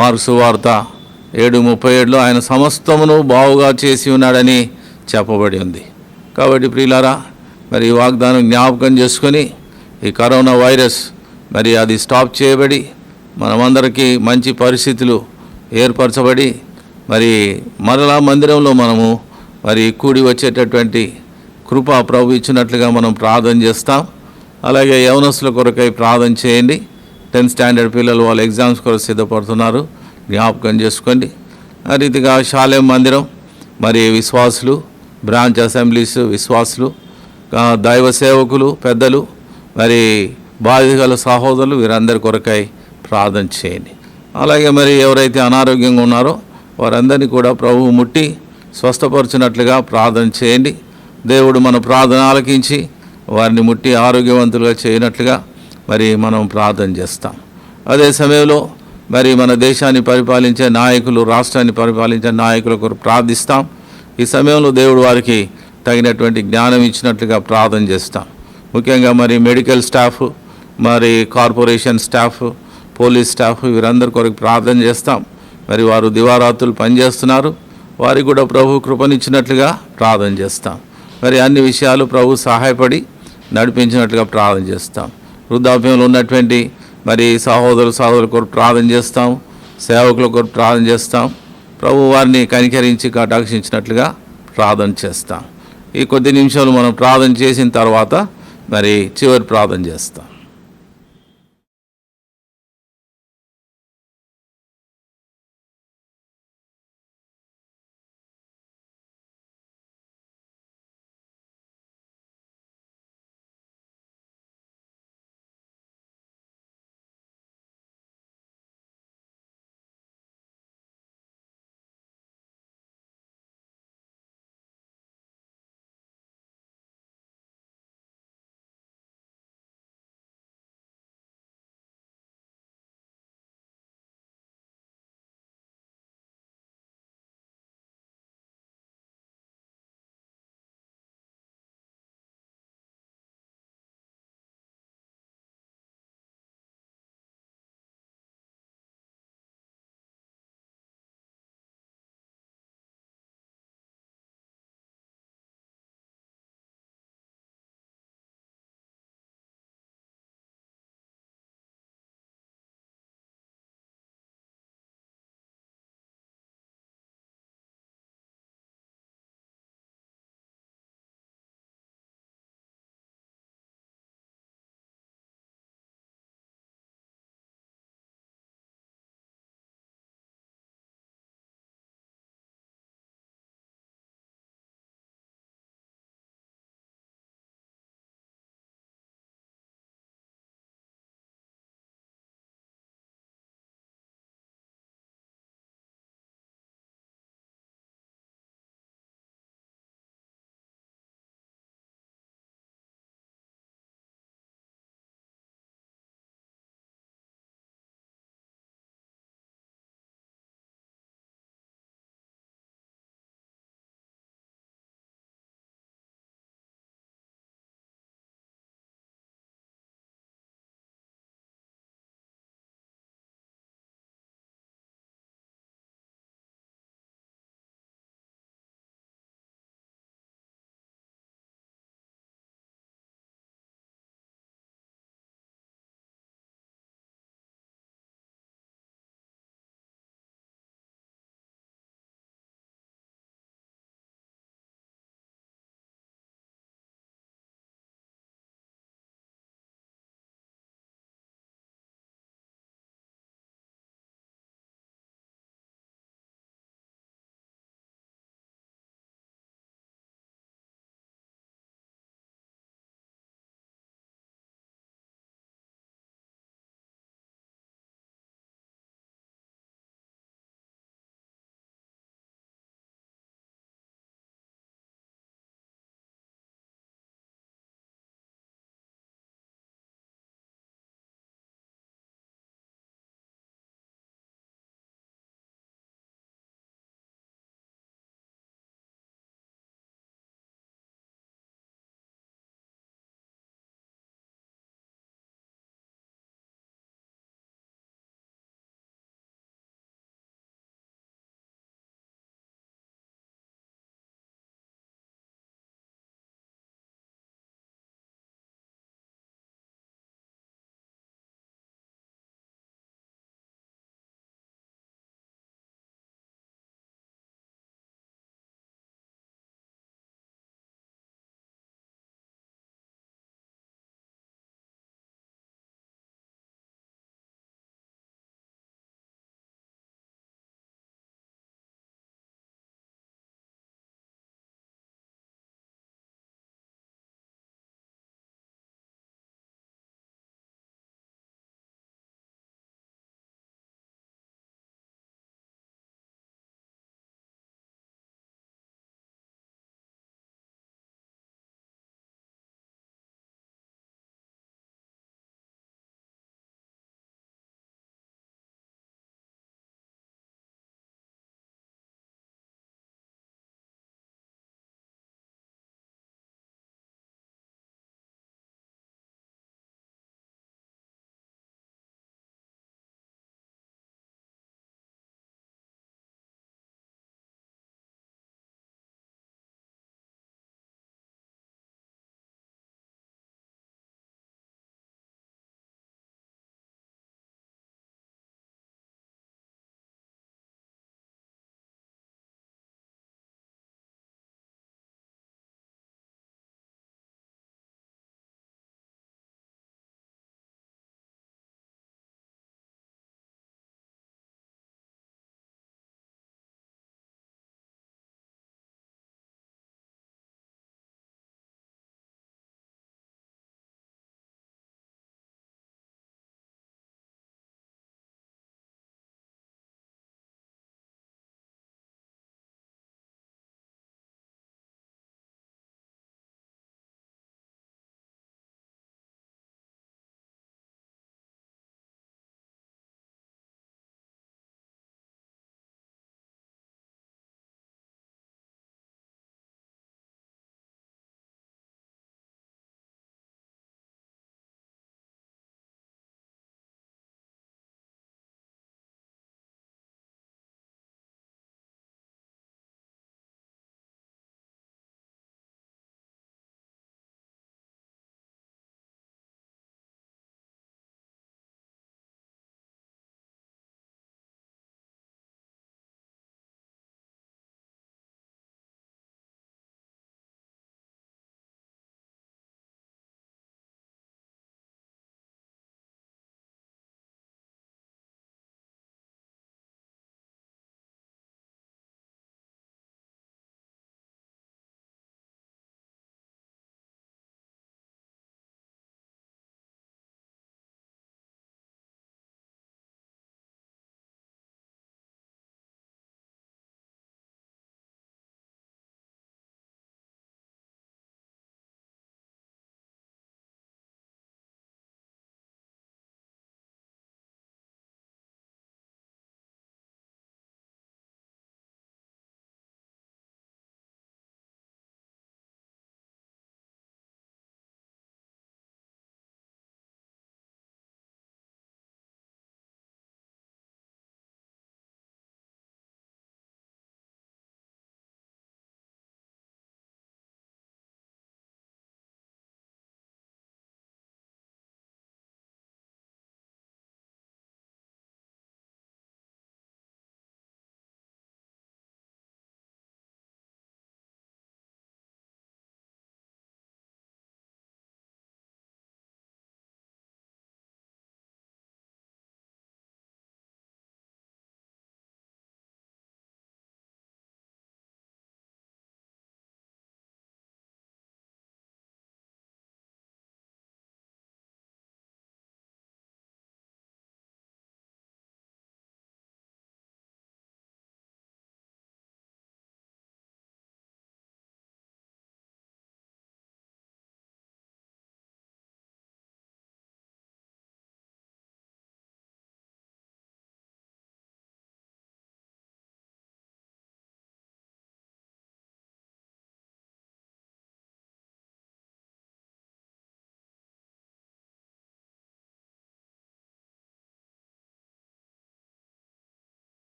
మార్కు సువార్త 7:37 ఆయన సమస్తమును బావుగా చేసి ఉన్నాడని చెప్పబడి ఉంది. కాబట్టి ప్రియులారా, మరి ఈ వాగ్దానం జ్ఞాపకం చేసుకొని ఈ కరోనా వైరస్ మరి అది స్టాప్ చేయబడి మనమందరికీ మంచి పరిస్థితులు ఏర్పరచబడి మరి మరలా మందిరంలో మనము మరి కూడి వచ్చేటటువంటి కృప ప్రభు ఇచ్చినట్లుగా మనం ప్రార్థన చేస్తాం. అలాగే యవనస్తుల కొరకై ప్రార్థన చేయండి. 10th స్టాండర్డ్ పిల్లలు వాళ్ళ ఎగ్జామ్స్ కొరకు సిద్ధపడుతున్నారు, జ్ఞాపకం చేసుకోండి. ఆ రీతిగా శాలేం మందిరం మరి విశ్వాసులు, బ్రాంచ్ అసెంబ్లీస్ విశ్వాసులు, దైవ సేవకులు, పెద్దలు, మరి బాధితుల సహోదరులు వీరందరి కొరకై ప్రార్థన చేయండి. అలాగే మరి ఎవరైతే అనారోగ్యంగా ఉన్నారో వారందరినీ కూడా ప్రభువు ముట్టి స్వస్థపరిచినట్లుగా ప్రార్థన చేయండి. దేవుడు మన ప్రార్థన ఆలకించి వారిని ముట్టి ఆరోగ్యవంతులుగా చేయనట్లుగా మరి మనం ప్రార్థన చేస్తాం. అదే సమయంలో మరి మన దేశాన్ని పరిపాలించే నాయకులు, రాష్ట్రాన్ని పరిపాలించే నాయకుల కొరకు ప్రార్థిస్తాం. ఈ సమయంలో దేవుడు వారికి తగినటువంటి జ్ఞానం ఇచ్చినట్లుగా ప్రార్థన చేస్తాం. ముఖ్యంగా మరి మెడికల్ స్టాఫ్, మరి కార్పొరేషన్ స్టాఫ్, పోలీస్ స్టాఫ్ వీరందరి కొరకు ప్రార్థన చేస్తాం. మరి వారు దివారాత్రులు పనిచేస్తున్నారు, వారికి కూడా ప్రభు కృపనిచ్చినట్లుగా ప్రార్థన చేస్తాం. మరి అన్ని విషయాలు ప్రభు సహాయపడి నడిపించినట్లుగా ప్రార్థన చేస్తాం. వృద్ధాప్యంలో ఉన్నటువంటి మరి సహోదరుల కొరకు ప్రార్థన చేస్తాం, సేవకుల కొరకు ప్రార్థన చేస్తాం. ప్రభు వారిని కనికరించి కటాక్షించినట్లుగా ప్రార్థన చేస్తాం. ఈ కొద్ది నిమిషాలు మనం ప్రార్థన చేసిన తర్వాత మరి చివరి ప్రార్థన చేస్తాం.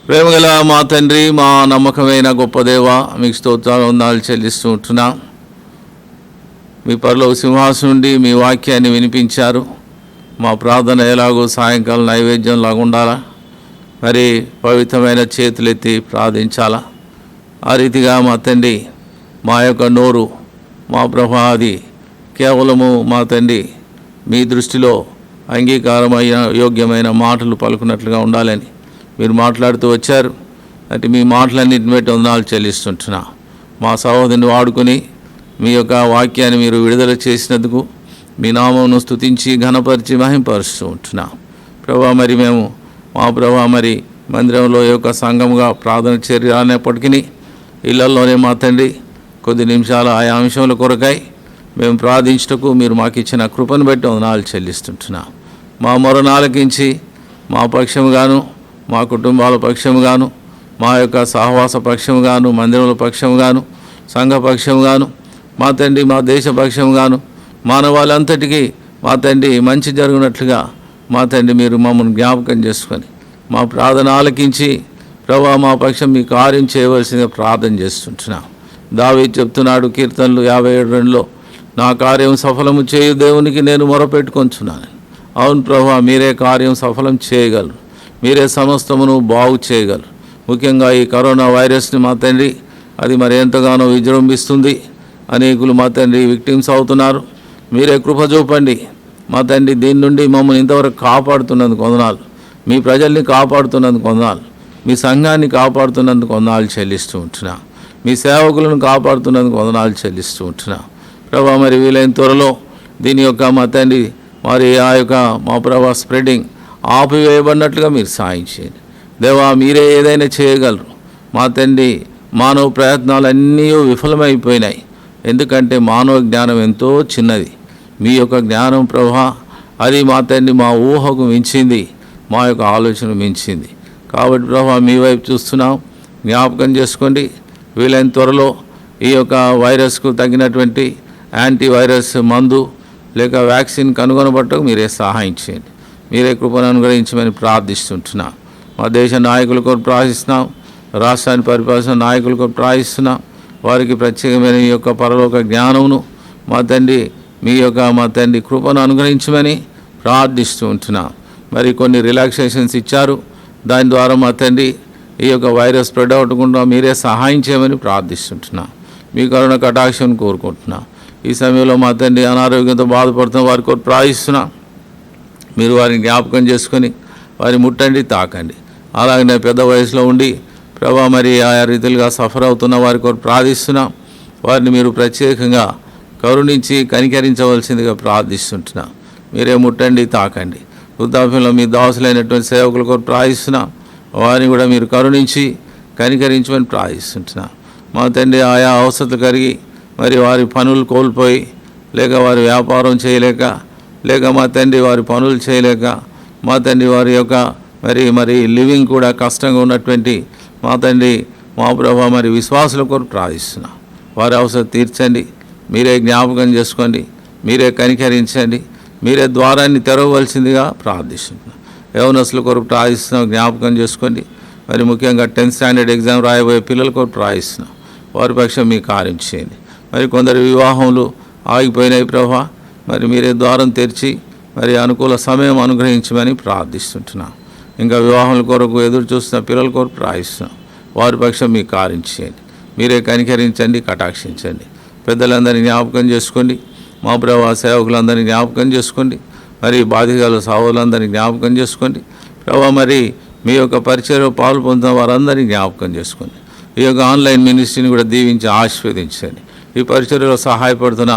ప్రేమగల మా తండ్రి, మా నమ్మకమైన గొప్ప దేవ, మీకు స్తోత్రాలు వందనాలు చెల్లిస్తూ ఉంటున్నాం. మీ పరలోక సింహాసనం నుండి మీ వాక్యాన్ని వినిపించారు. మా ప్రార్థన ఎలాగో సాయంకాలం నైవేద్యం లాగా ఉండాలా, మరి పవిత్రమైన చేతులెత్తి ప్రార్థించాలా. ఆ రీతిగా మా తండ్రి, మా యొక్క నోరు, మా ప్రభా, అది కేవలము మా తండ్రి మీ దృష్టిలో అంగీకారమైన యోగ్యమైన మాటలు పలుకున్నట్లుగా ఉండాలని మీరు మాట్లాడుతూ వచ్చారు. అంటే మీ మాటలన్నింటిని బట్టి వందనాలు చెల్లిస్తుంటున్నా. మా సహోదరుని వాడుకొని మీ యొక్క వాక్యాన్ని మీరు విడుదల చేసినందుకు మీ నామమును స్తుతించి ఘనపరిచి మహింపరుస్తూ ఉంటున్నా. ప్రభా, మరి మేము మా ప్రభా మరి మందిరంలో యొక్క సంఘముగా ప్రార్థన చేరి రానప్పటికీ ఇళ్లలోనే మా తండ్రి కొద్ది నిమిషాలు ఆయా అంశముల కొరకై మేము ప్రార్థించుటకు మీరు మాకు ఇచ్చిన కృపను బట్టి వందనాలు చెల్లిస్తుంటున్నా. మా మొరను ఆలకించి మా పక్షముగాను, మా కుటుంబాల పక్షముగాను, మా యొక్క సహవాస పక్షముగాను, మందిరముల పక్షముగాను, సంఘ పక్షముగాను, మా తండ్రి మా దేశ పక్షముగాను, మానవాళంతటికీ మా తండ్రి మంచి జరుగునట్లుగా మా తండ్రి మీరు మమ్మల్ని జ్ఞాపకం చేసుకొని మా ప్రార్థన ఆలకించి ప్రభా మా పక్షం మీ కార్యం చేయవలసిందిగా ప్రార్థన చేస్తుంటున్నాం. దావీదు చెప్తున్నాడు కీర్తనలు 57:2, నా కార్యం సఫలము చేయు దేవునికి నేను మొరపెట్టుకొంచున్నాను. అవును ప్రభా, మీరే కార్యం సఫలం చేయగలరు, మీరే సమస్తమును బాగు చేయగలరు. ముఖ్యంగా ఈ కరోనా వైరస్ని మా తండ్రి అది మరి ఎంతగానో విజృంభిస్తుంది. అనేకులు మా తండ్రి విక్టిమ్స్ అవుతున్నారు. మీరే కృప చూపండి మా తండ్రి. దీని నుండి మమ్మల్ని ఇంతవరకు కాపాడుతున్నందుకు వందనాలు. మీ ప్రజల్ని కాపాడుతున్నందుకు వందనాలు. మీ సంఘాన్ని కాపాడుతున్నందుకు వందనాలు చెల్లిస్తూ ఉంటున్నా. మీ సేవకులను కాపాడుతున్నందుకు వందనాలు చెల్లిస్తూ ఉంటున్నా. ప్రభా, మరి వీలైన త్వరలో దీని యొక్క మా తండ్రి మరి ఆ యొక్క మా ప్రభా స్ప్రెడింగ్ ఆపివేయబడినట్లుగా మీరు సాయం చేయండి దేవా. మీరే ఏదైనా చేయగలరు మా తండ్రి. మానవ ప్రయత్నాలన్నీ విఫలమైపోయినాయి. ఎందుకంటే మానవ జ్ఞానం ఎంతో చిన్నది. మీ యొక్క జ్ఞానం ప్రభా అది మా తండ్రి మా ఊహకు మించింది, మా యొక్క ఆలోచన మించింది. కాబట్టి ప్రభా మీ వైపు చూస్తున్నాం, జ్ఞాపకం చేసుకోండి. వీలైన త్వరలో ఈ యొక్క వైరస్కు తగినటువంటి యాంటీవైరస్ మందు లేక వ్యాక్సిన్ కనుగొనబట్టకు మీరే సహాయం చేయండి. మీరే కృపను అనుగ్రహించమని ప్రార్థిస్తుంటున్నాం. మా దేశ నాయకుల కొరకు ప్రార్థిస్తున్నాం. రాష్ట్రాన్ని పరిపాలిస్తున్న నాయకుల కొరకు ప్రార్థిస్తున్నాం. వారికి ప్రత్యేకమైన ఈ యొక్క పరలోక జ్ఞానమును మా తండ్రి మీ యొక్క మా తండ్రి కృపను అనుగ్రహించమని ప్రార్థిస్తూ ఉంటున్నాం. మరి కొన్ని రిలాక్సేషన్స్ ఇచ్చారు. దాని ద్వారా మా తండ్రి ఈ యొక్క వైరస్ స్ప్రెడ్ అవ్వకుండా మీరే సహాయం చేయమని ప్రార్థిస్తుంటున్నాం. మీ కరుణ కటాక్షం కోరుకుంటున్నాం. ఈ సమయంలో మా తండ్రి అనారోగ్యంతో బాధపడుతున్న వారి కొరకు ప్రార్థిస్తున్నాం. మీరు వారిని జ్ఞాపకం చేసుకొని వారి ముట్టండి, తాకండి. అలాగనే పెద్ద వయసులో ఉండి ప్రభా మరి ఆయా రీతిలుగా సఫర్ అవుతున్న వారి కొరకు ప్రార్థిస్తున్నాం. వారిని మీరు ప్రత్యేకంగా కరుణించి కనికరించవలసిందిగా ప్రార్థిస్తుంటున్నాం. మీరే ముట్టండి, తాకండి. వృద్ధాప్యంలో మీ దాసులైనటువంటి సేవకుల కొరకు ప్రార్థిస్తున్నాం. వారిని కూడా మీరు కరుణించి కనికరించమని ప్రార్థిస్తుంటున్నాం. మా తండ్రి ఆయా అవసరాలు కలిగి మరి వారి పనులు కోల్పోయి లేక వారి వ్యాపారం చేయలేక లేక మా తండ్రి వారి పనులు చేయలేక మా తండ్రి వారి యొక్క మరి లివింగ్ కూడా కష్టంగా ఉన్నటువంటి మా తండ్రి మా ప్రభా మరి విశ్వాసుల కొరకు ప్రార్థిస్తున్నాం. వారి అవసరం తీర్చండి. మీరే జ్ఞాపకం చేసుకోండి. మీరే కనికరించండి. మీరే ద్వారాన్ని తెరవవలసిందిగా ప్రార్థిస్తున్నాం. యవనస్తుల కొరకు ప్రార్థిస్తున్నాం. జ్ఞాపకం చేసుకోండి. మరి ముఖ్యంగా 10th స్టాండర్డ్ ఎగ్జామ్ రాయబోయే పిల్లల కొరకు ప్రార్థిస్తున్నాం. వారి పక్షం మీ కార్యం చేయండి. మరి కొందరు వివాహములు ఆగిపోయినాయి ప్రభా, మరి మీరే ద్వారం తెరిచి మరి అనుకూల సమయం అనుగ్రహించమని ప్రార్థిస్తుంటున్నాం. ఇంకా వివాహముల కొరకు ఎదురు చూస్తున్న పిల్లల కొరకు ప్రార్థిస్తున్నాం. వారి పక్షం మీ కార్యం చేయండి. మీరే కనికరించండి, కటాక్షించండి. పెద్దలందరినీ జ్ఞాపకం చేసుకోండి. మా ప్రభా సేవకులందరినీ జ్ఞాపకం చేసుకోండి. మరి బాధితుల సహోదరులందరినీ జ్ఞాపకం చేసుకోండి. ప్రభా మరి మీ యొక్క పరిచయంలో పాలు పొందుతున్న వారందరినీ జ్ఞాపకం చేసుకోండి. ఈ యొక్క ఆన్లైన్ మినిస్ట్రీని కూడా దీవించి ఆశీర్వదించండి. ఈ పరిచర్యలో సహాయపడుతున్న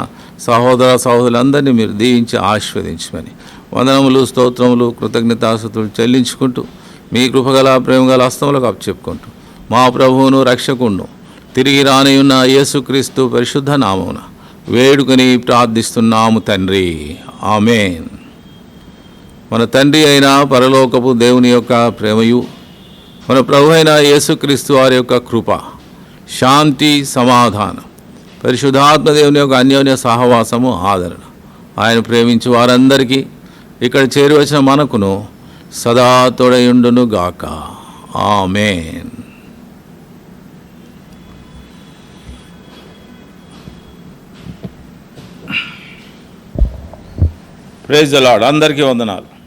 సహోదరులందరినీ మీరు దీవించి ఆశీర్వదించమని వందనములు, స్తోత్రములు, కృతజ్ఞతాస్తుతులు చెల్లించుకుంటూ మీ కృపగల ప్రేమగల హస్తములకు అప్పచెప్పుకుంటూ మా ప్రభువును రక్షకుడును తిరిగి రానియున్న యేసుక్రీస్తు పరిశుద్ధ నామమున వేడుకొని ప్రార్థిస్తున్నాము తండ్రి, ఆమేన్. మన తండ్రి అయిన పరలోకపు దేవుని యొక్క ప్రేమయు మన ప్రభు అయిన యేసుక్రీస్తు వారి యొక్క కృప, శాంతి, సమాధానం, పరిశుద్ధాత్మ దేవుని యొక్క అన్యోన్య సహవాసము, ఆదరణ ఆయన ప్రేమించి వారందరికీ ఇక్కడ చేరి వచ్చిన మనకును సదా తోడయుండును గాక, ఆమేన్. Praise the lord. అందరికీ వందనాలు.